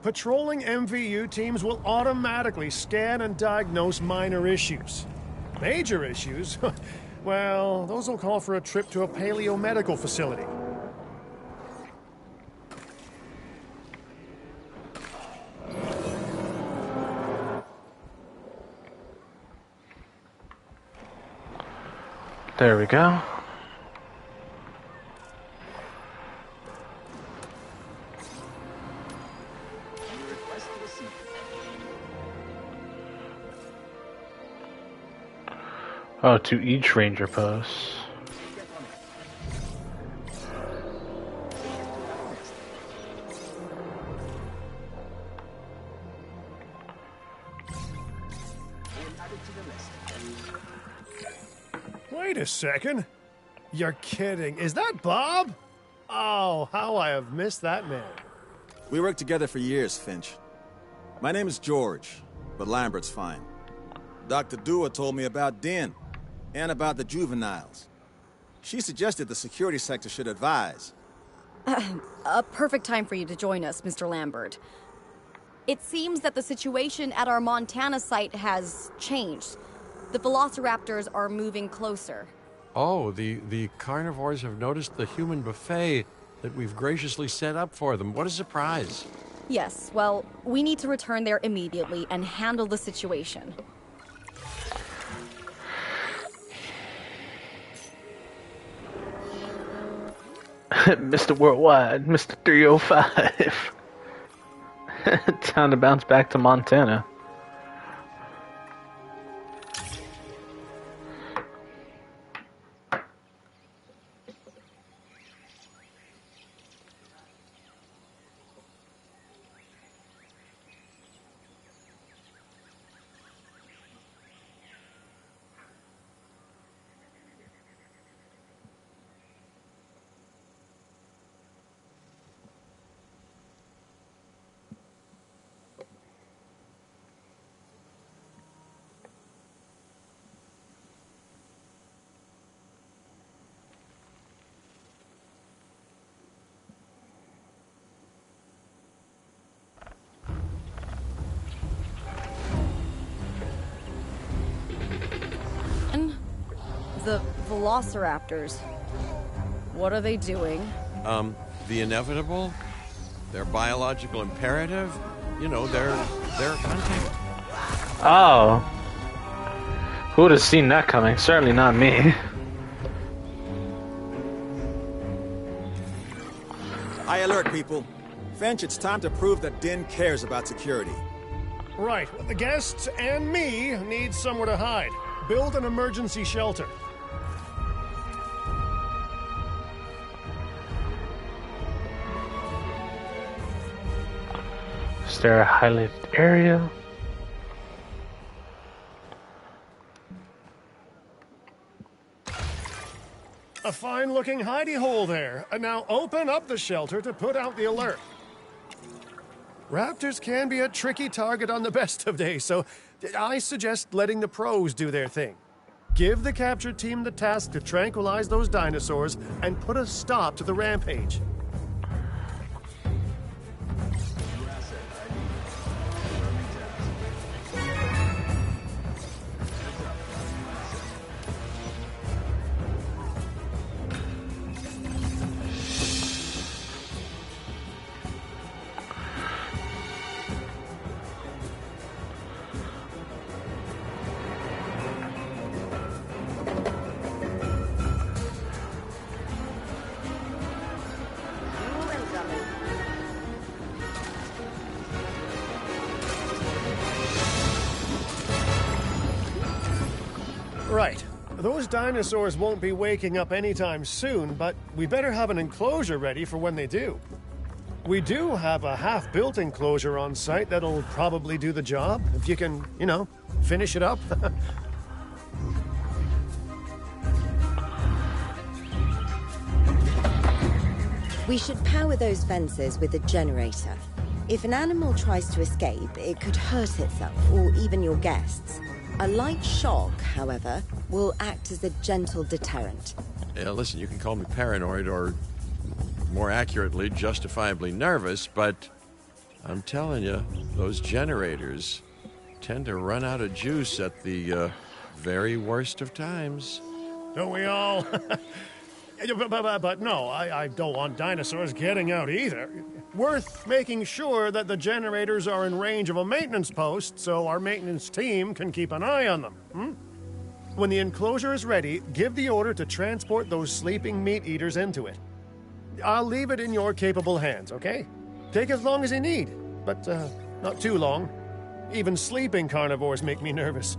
Patrolling MVU teams will automatically scan and diagnose minor issues. Major issues? Well, those will call for a trip to a paleomedical facility. There we go. Oh, to each ranger post. Wait a second. You're kidding. Is that Bob? Oh, how I have missed that man. We worked together for years, Finch. My name is George, but Lambert's fine. Dr. Dua told me about Din, and about the juveniles. She suggested the security sector should advise. A perfect time for you to join us, Mr. Lambert. It seems that the situation at our Montana site has changed. The velociraptors are moving closer. Oh, the carnivores have noticed the human buffet that we've graciously set up for them. What a surprise. Yes, well, we need to return there immediately and handle the situation. Mr. Worldwide, Mr. 305. Time to bounce back to Montana. The velociraptors. What are they doing? The inevitable, their biological imperative, you know, they're hunting. Oh. Who would have seen that coming? Certainly not me. I alert people. Finch, it's time to prove that Din cares about security. Right. The guests and me need somewhere to hide. Build an emergency shelter. Is there a highlighted area? A fine-looking hidey hole there. And now open up the shelter to put out the alert. Raptors can be a tricky target on the best of days, so I suggest letting the pros do their thing. Give the capture team the task to tranquilize those dinosaurs and put a stop to the rampage. Right. Those dinosaurs won't be waking up anytime soon, but we better have an enclosure ready for when they do. We do have a half-built enclosure on site that'll probably do the job, if you can, you know, finish it up. We should power those fences with a generator. If an animal tries to escape, it could hurt itself, or even your guests. A light shock, however, will act as a gentle deterrent. Yeah, listen, you can call me paranoid or, more accurately, justifiably nervous, but I'm telling you, those generators tend to run out of juice at the very worst of times. Don't we all? But no, I don't want dinosaurs getting out either. Worth making sure that the generators are in range of a maintenance post so our maintenance team can keep an eye on them. When the enclosure is ready, give the order to transport those sleeping meat eaters into it. I'll leave it in your capable hands, okay? Take as long as you need, but not too long. Even sleeping carnivores make me nervous.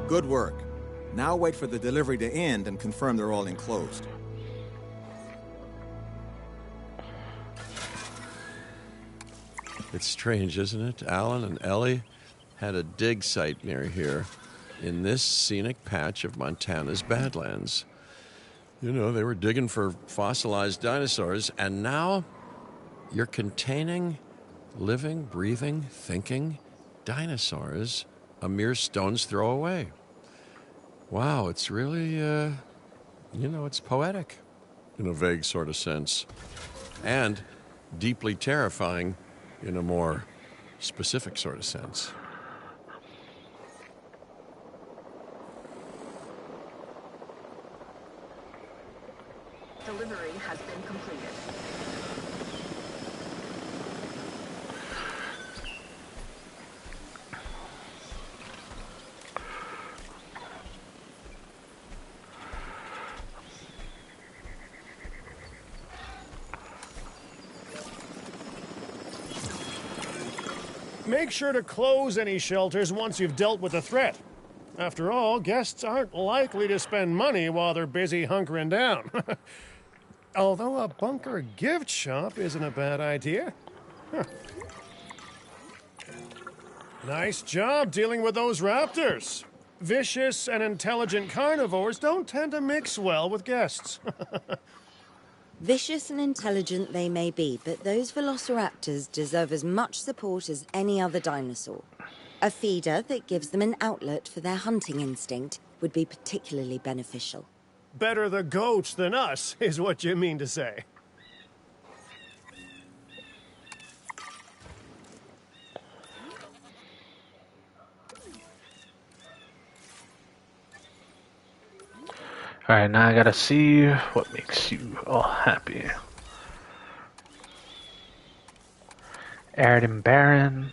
Good work. Now wait for the delivery to end and confirm they're all enclosed. It's strange, isn't it? Alan and Ellie had a dig site near here in this scenic patch of Montana's Badlands. You know, they were digging for fossilized dinosaurs, and now you're containing living, breathing, thinking dinosaurs a mere stone's throw away. Wow, it's really, it's poetic in a vague sort of sense. And deeply terrifying in a more specific sort of sense. Delivery has been completed. Make sure to close any shelters once you've dealt with the threat. After all, guests aren't likely to spend money while they're busy hunkering down. Although a bunker gift shop isn't a bad idea. Huh. Nice job dealing with those raptors. Vicious and intelligent carnivores don't tend to mix well with guests. Vicious and intelligent they may be, but those velociraptors deserve as much support as any other dinosaur. A feeder that gives them an outlet for their hunting instinct would be particularly beneficial. better the goats than us, is what you mean to say. Alright, now I gotta see what makes you all happy. Arid and barren.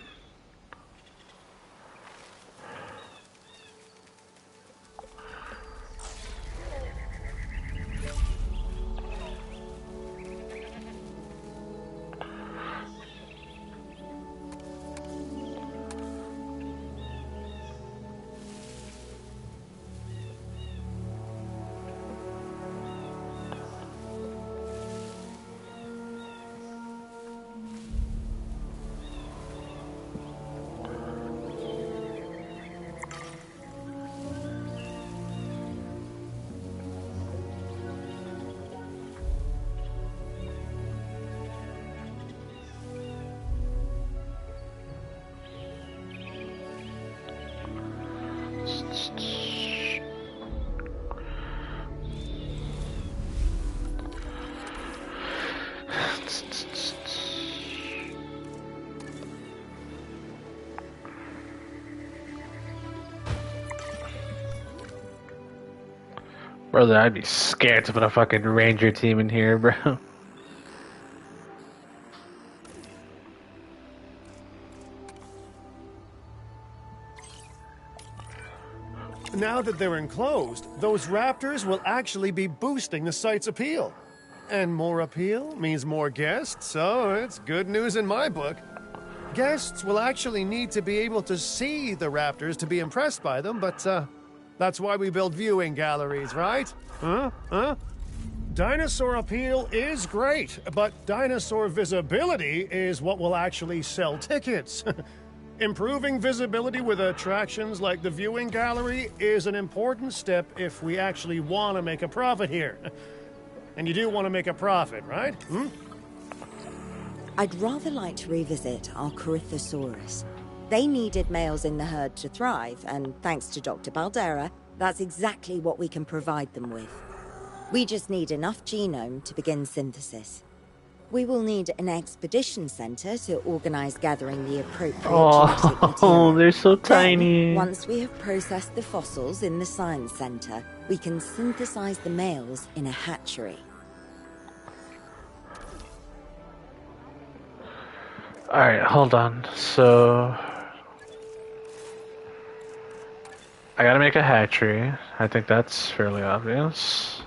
Brother, I'd be scared to put a fucking ranger team in here, bro. Now that they're enclosed, those raptors will actually be boosting the site's appeal. And more appeal means more guests, so it's good news in my book. Guests will actually need to be able to see the raptors to be impressed by them, but that's why we build viewing galleries, right? Huh? Dinosaur appeal is great, but dinosaur visibility is what will actually sell tickets. Improving visibility with attractions like the viewing gallery is an important step if we actually want to make a profit here. And you do want to make a profit, right? I'd rather like to revisit our Corythosaurus. They needed males in the herd to thrive, and thanks to Dr. Baldera, that's exactly what we can provide them with. We just need enough genome to begin synthesis. We will need an expedition center to organize gathering the appropriate genetic material. Oh, they're so tiny. Then, once we have processed the fossils in the science center, we can synthesize the males in a hatchery. Alright, hold on. So I gotta make a hatchery. I think that's fairly obvious.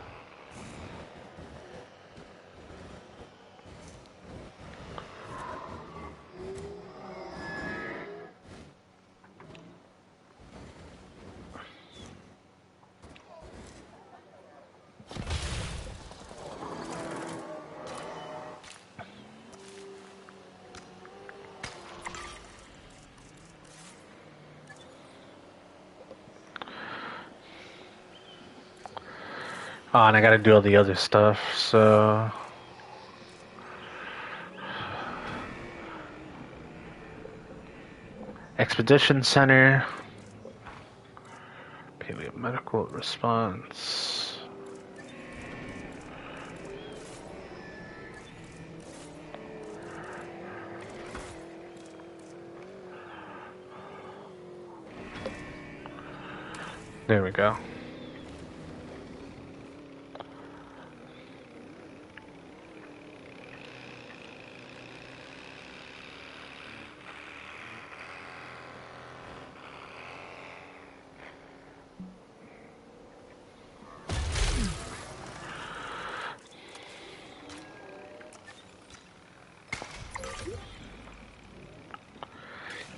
Oh, and I gotta do all the other stuff, so... Expedition Center. Paleo medical response. There we go.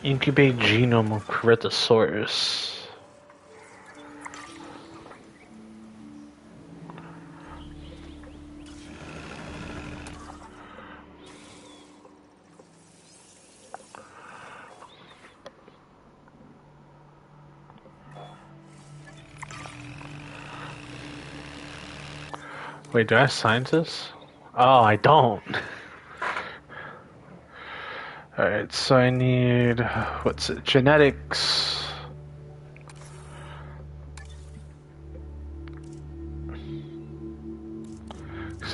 Incubate genome of Corythosaurus. Wait, do I have scientists? Oh, I don't. Alright, so I need, what's it, genetics.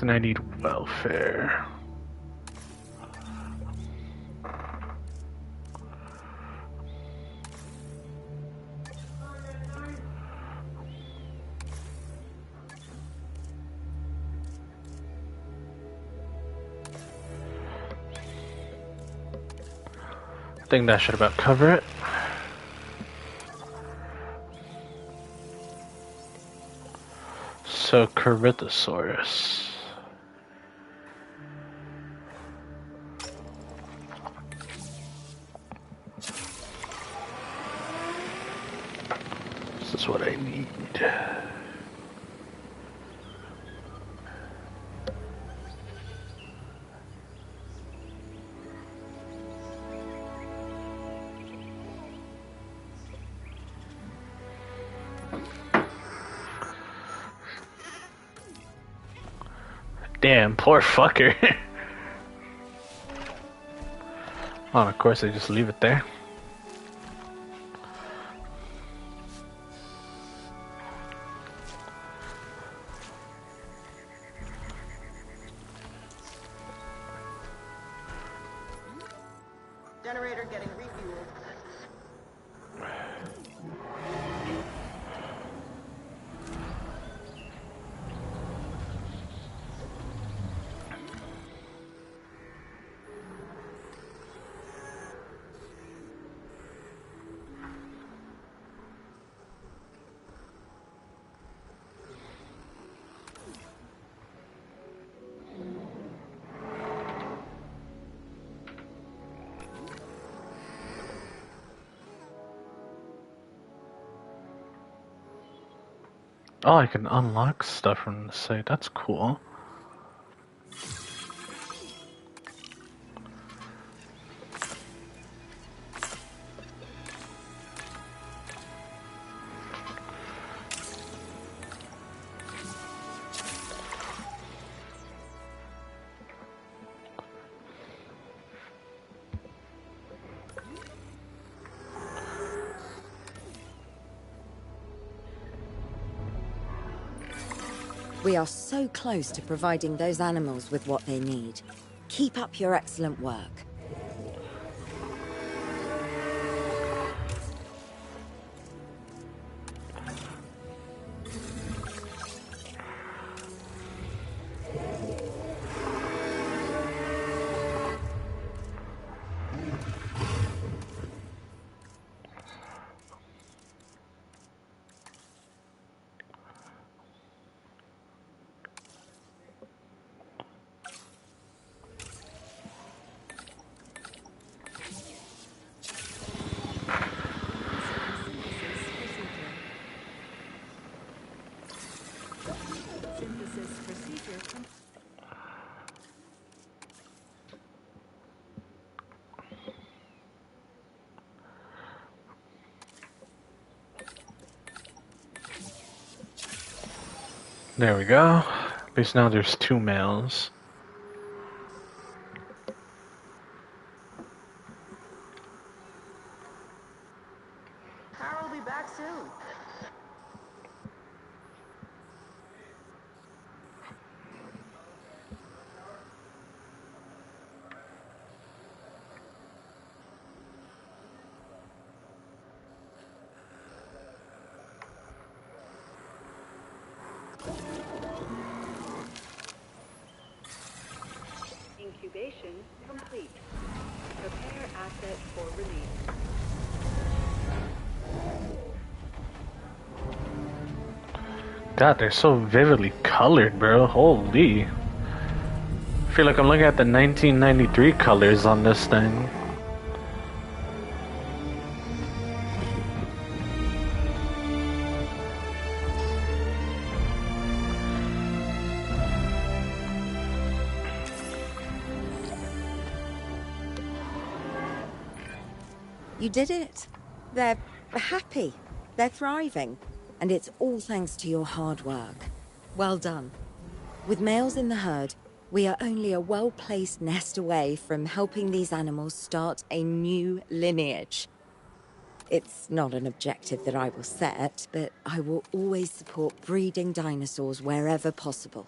and I need welfare. I think that should about cover it. So, Corythosaurus. This is what I need. Damn, poor fucker. Oh, of course they just leave it there. Generator getting refueled. Oh, I can unlock stuff from the site. That's cool. We are so close to providing those animals with what they need. Keep up your excellent work. Synthesis procedure complete. There we go. At least now there's 2 males. Carol will be back soon. Incubation complete. Prepare asset for release. God, they're so vividly colored, bro. Holy. I feel like I'm looking at the 1993 colors on this thing. You did it. They're happy. They're thriving. And it's all thanks to your hard work. Well done. With males in the herd, we are only a well-placed nest away from helping these animals start a new lineage. It's not an objective that I will set, but I will always support breeding dinosaurs wherever possible.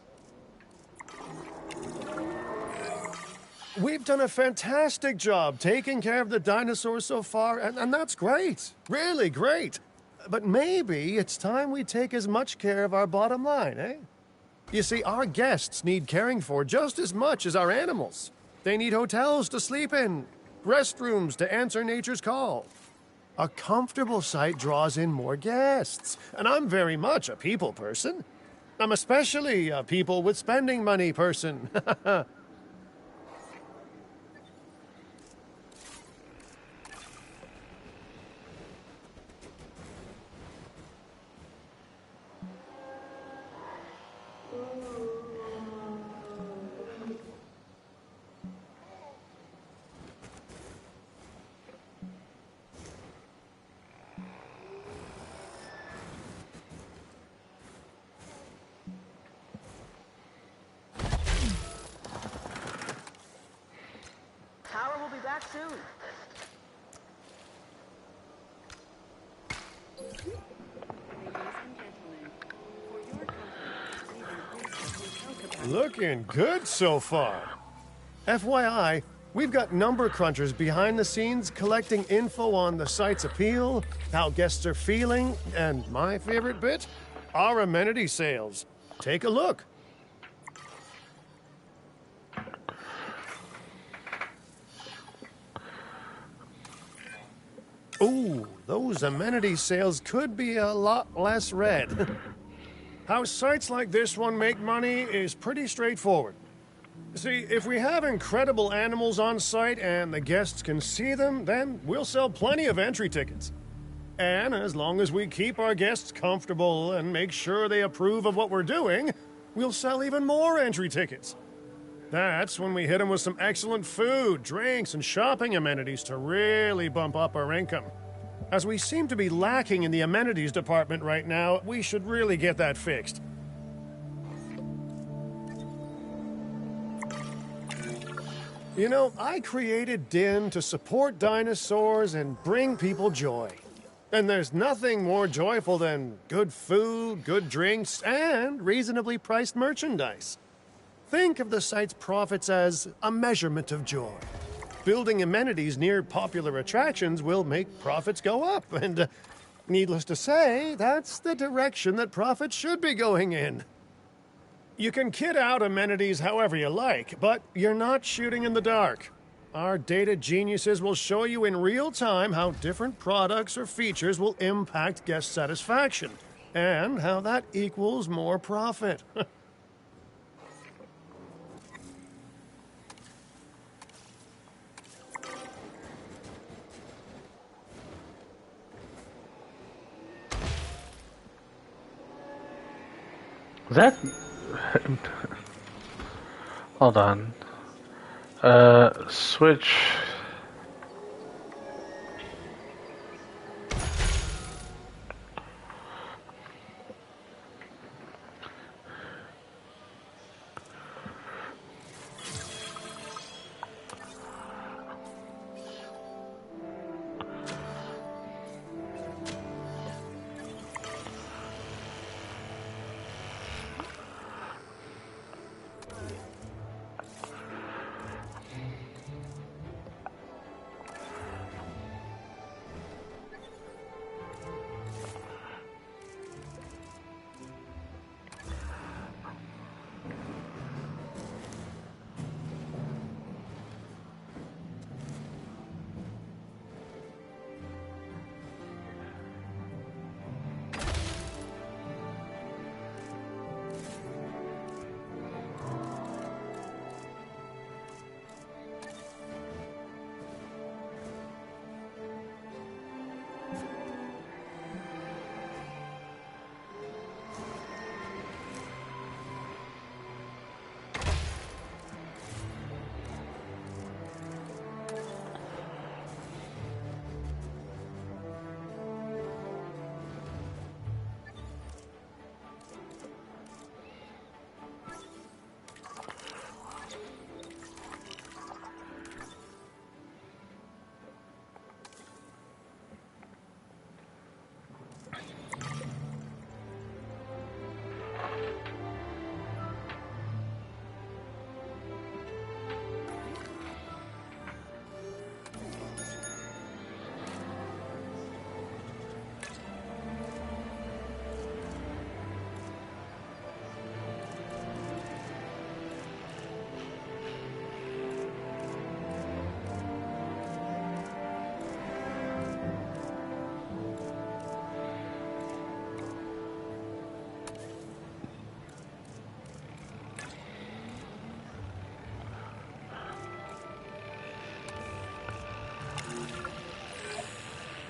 we've done a fantastic job taking care of the dinosaurs so far, and that's great. Really great. But maybe it's time we take as much care of our bottom line, eh? You see, our guests need caring for just as much as our animals. They need hotels to sleep in, restrooms to answer nature's call. A comfortable site draws in more guests, and I'm very much a people person. I'm especially a people with spending money person. Power will be back soon. Looking good so far. FYI, we've got number crunchers behind the scenes collecting info on the site's appeal, how guests are feeling, and my favorite bit, our amenity sales. Take a look. Ooh, those amenity sales could be a lot less red. How sites like this one make money is pretty straightforward. See, if we have incredible animals on site and the guests can see them, then we'll sell plenty of entry tickets. And as long as we keep our guests comfortable and make sure they approve of what we're doing, we'll sell even more entry tickets. That's when we hit them with some excellent food, drinks, and shopping amenities to really bump up our income. As we seem to be lacking in the amenities department right now, we should really get that fixed. You know, I created DIN to support dinosaurs and bring people joy. And there's nothing more joyful than good food, good drinks, and reasonably priced merchandise. Think of the site's profits as a measurement of joy. Building amenities near popular attractions will make profits go up, and needless to say, that's the direction that profits should be going in. You can kit out amenities however you like, but you're not shooting in the dark. Our data geniuses will show you in real time how different products or features will impact guest satisfaction, and how that equals more profit. Was that? Hold on. Switch.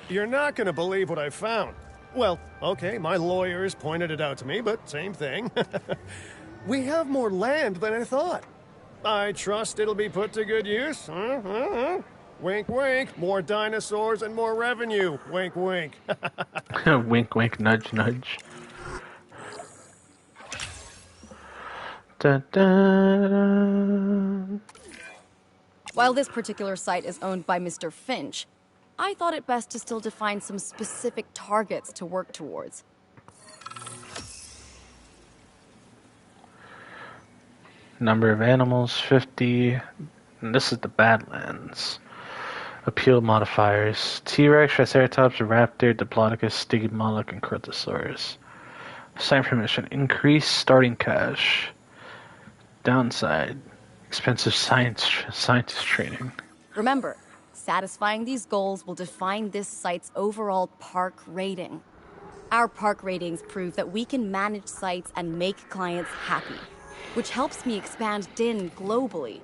You're not gonna believe what I found. Well, okay, my lawyers pointed it out to me, but same thing. We have more land than I thought. I trust it'll be put to good use. Wink, wink. More dinosaurs and more revenue. Wink, wink. Wink, wink, nudge, nudge. Dun, dun, dun. While this particular site is owned by Mr. Finch, I thought it best to still define some specific targets to work towards. Number of animals, 50. And this is the Badlands. Appeal modifiers. T-Rex, Triceratops, Raptor, Diplodocus, Stygimoloch, and Crotosaurus. Sign permission. Increase starting cash. Downside. Expensive scientist training. Remember, satisfying these goals will define this site's overall park rating. Our park ratings prove that we can manage sites and make clients happy, which helps me expand DIN globally.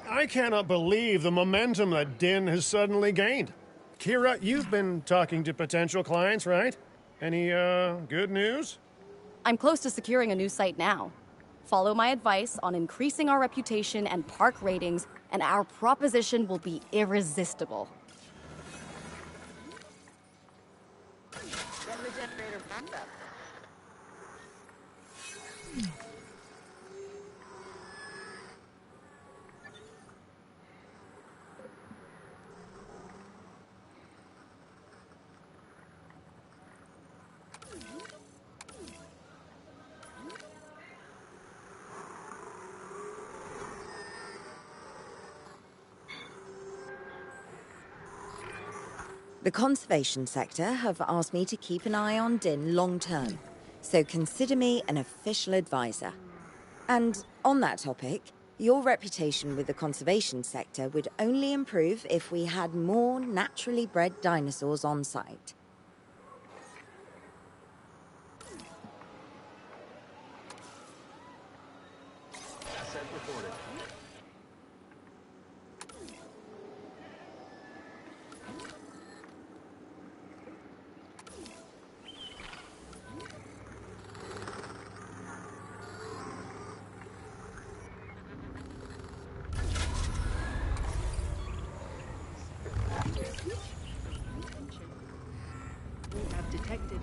I cannot believe the momentum that DIN has suddenly gained. Kira, you've been talking to potential clients, right? Any, good news? I'm close to securing a new site now. Follow my advice on increasing our reputation and park ratings, and our proposition will be irresistible. Getting the generator back up. The conservation sector have asked me to keep an eye on DIN long term, so consider me an official advisor. And on that topic, your reputation with the conservation sector would only improve if we had more naturally bred dinosaurs on site. Asset reported. We have detected.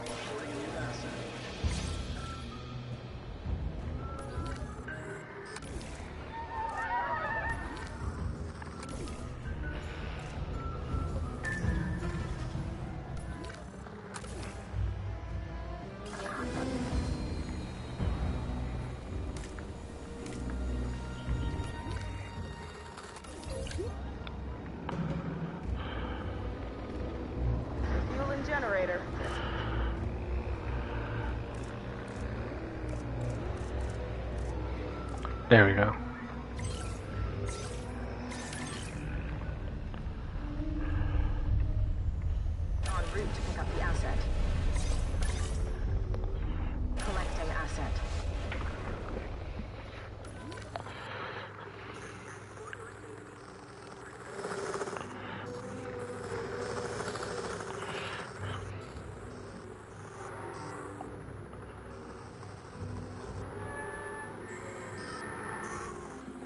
Reporting a new asset. Fueling generator. There we go. En route to pick up the asset. Collecting asset.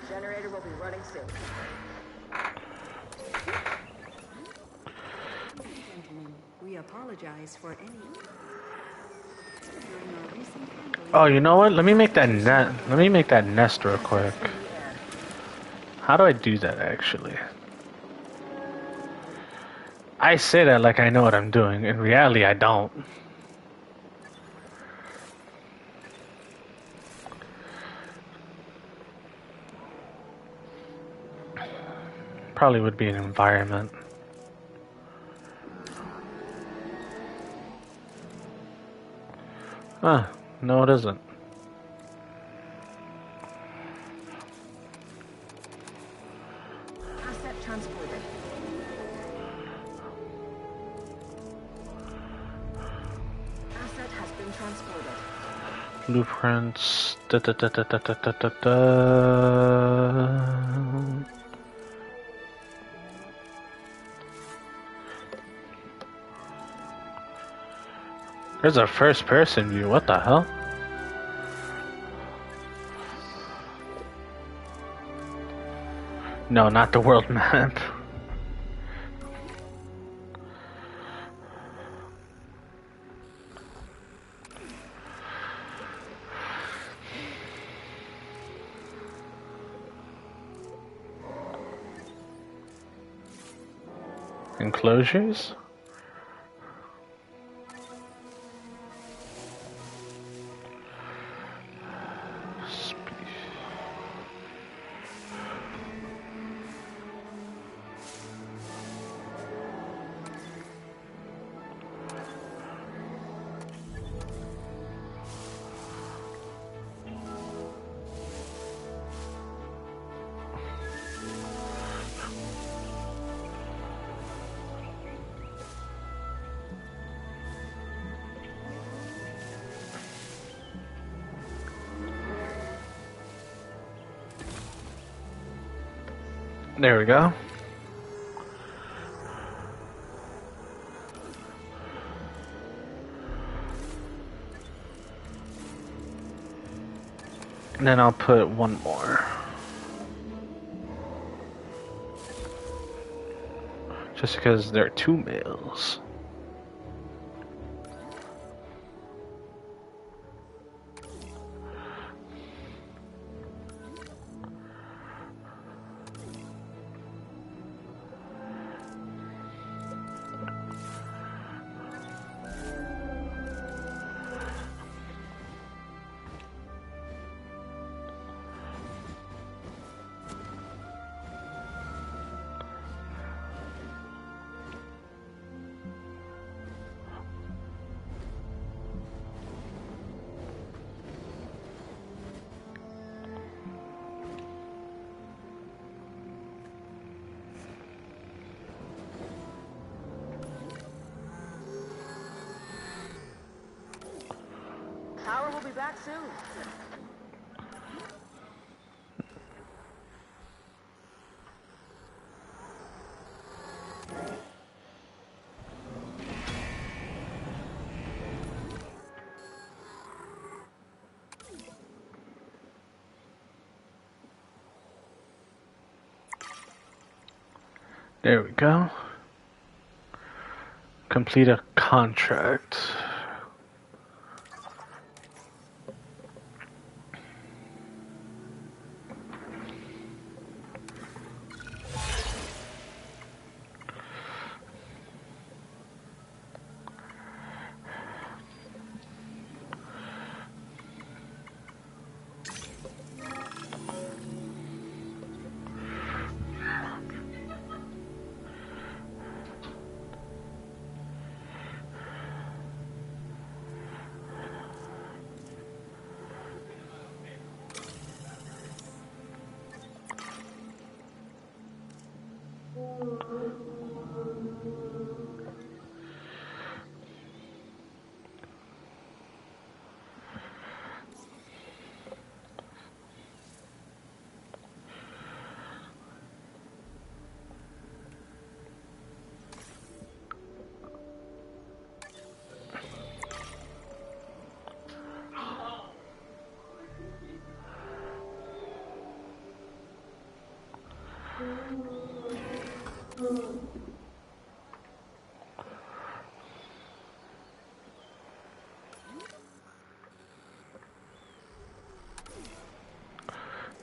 Generator will be running soon. Gentlemen, we apologize for any. During our recent handling. Oh, you know what? Let me make that net. Let me make that nest real quick. How do I do that actually? I say that like I know what I'm doing. In reality, I don't. Probably would be an environment. Huh, no it isn't. Asset transported. Asset has transported. Blueprints. Da, da, da, da, da, da, da, da, da. There's a first person view. What the hell? No, not the world map. Enclosures? There we go. And then I'll put one more. Just because there are 2 males. Power will be back soon. There we go. Complete a contract.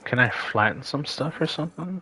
Can I flatten some stuff or something?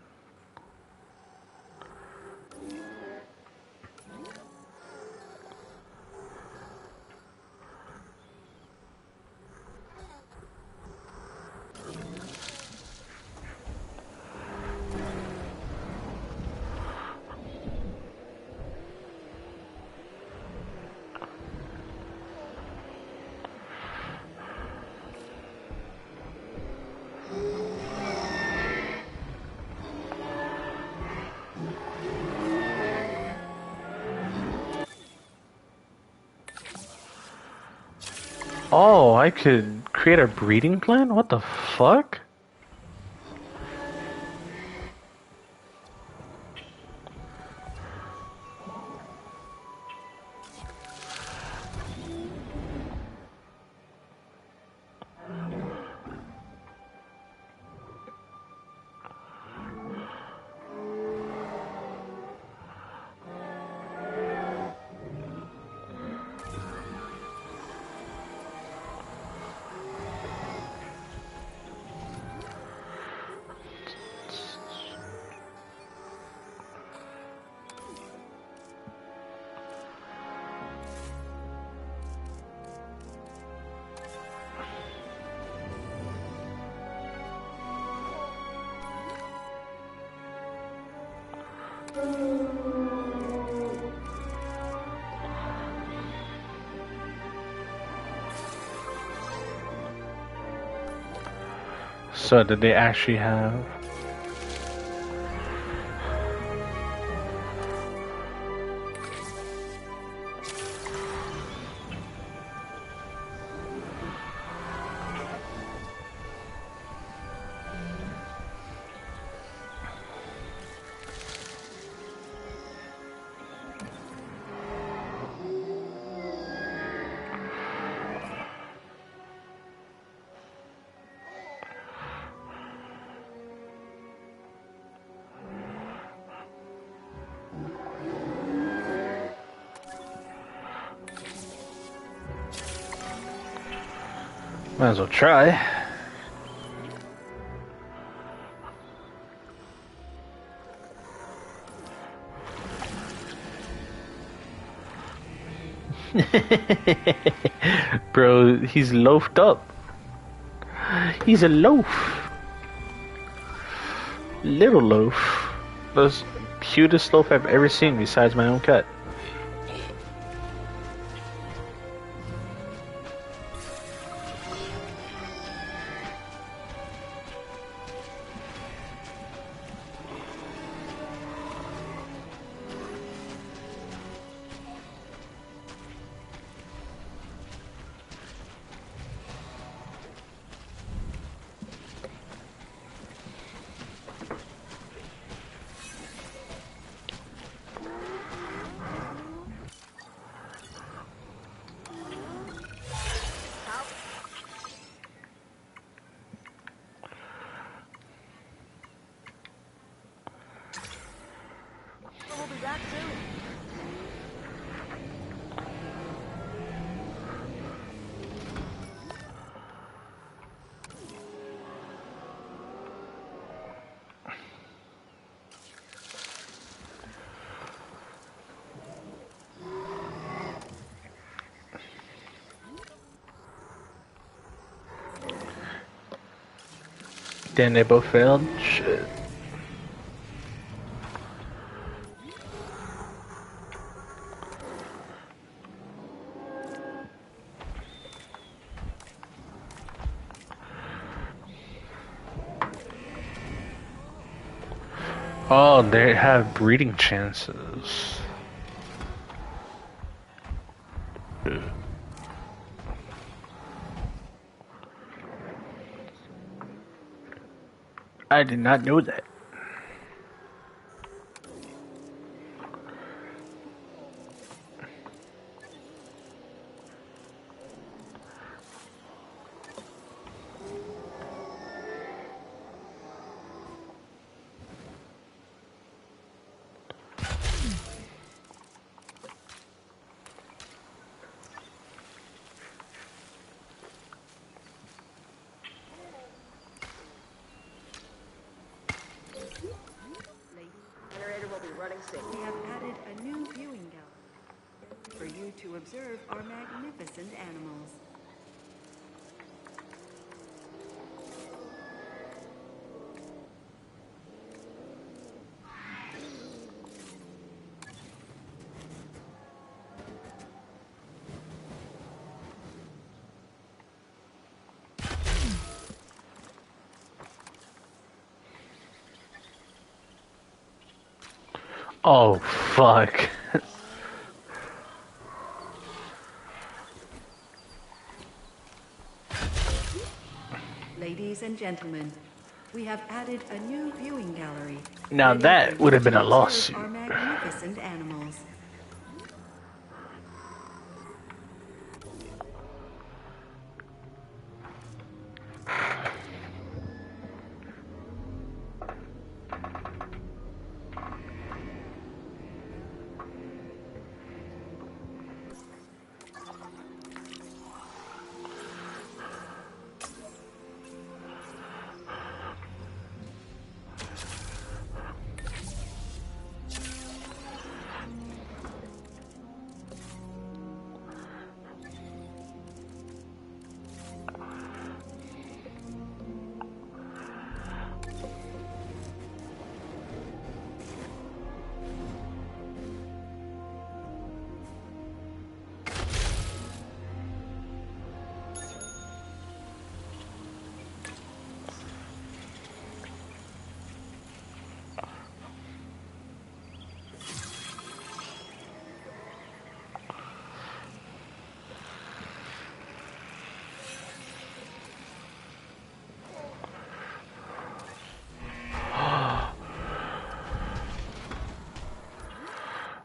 Oh, I could create a breeding plan? What the fuck? So did they actually have... Might as well try. Bro, he's loafed up. He's a loaf. Little loaf. The cutest loaf I've ever seen besides my own cat. We'll be back soon. Then they both failed? Shit. Oh, they have breeding chances. I did not know that. Generator will be running soon. We have added a new viewing gallery for you to observe our magnificent animals. Oh, fuck. Ladies and gentlemen, we have added a new viewing gallery. Now ready that for would you have been to a observe lawsuit. our magnificent animals.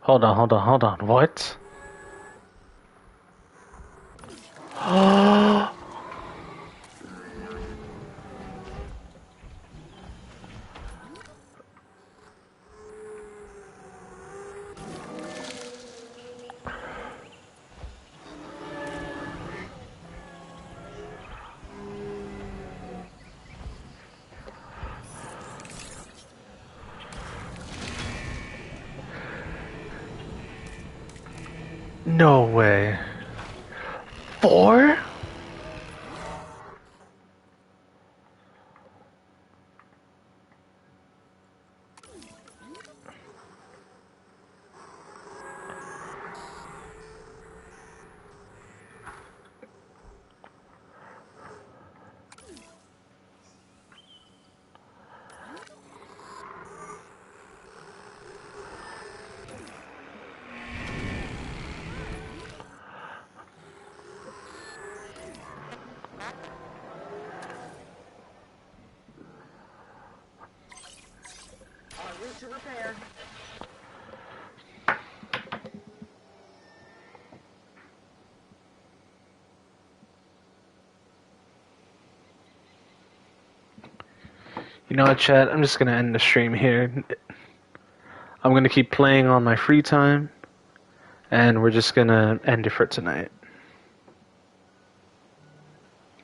Hold on. What? No way. 4? En route to repair. You know what, chat? I'm just gonna end the stream here. I'm gonna keep playing on my free time, and we're just gonna end it for tonight.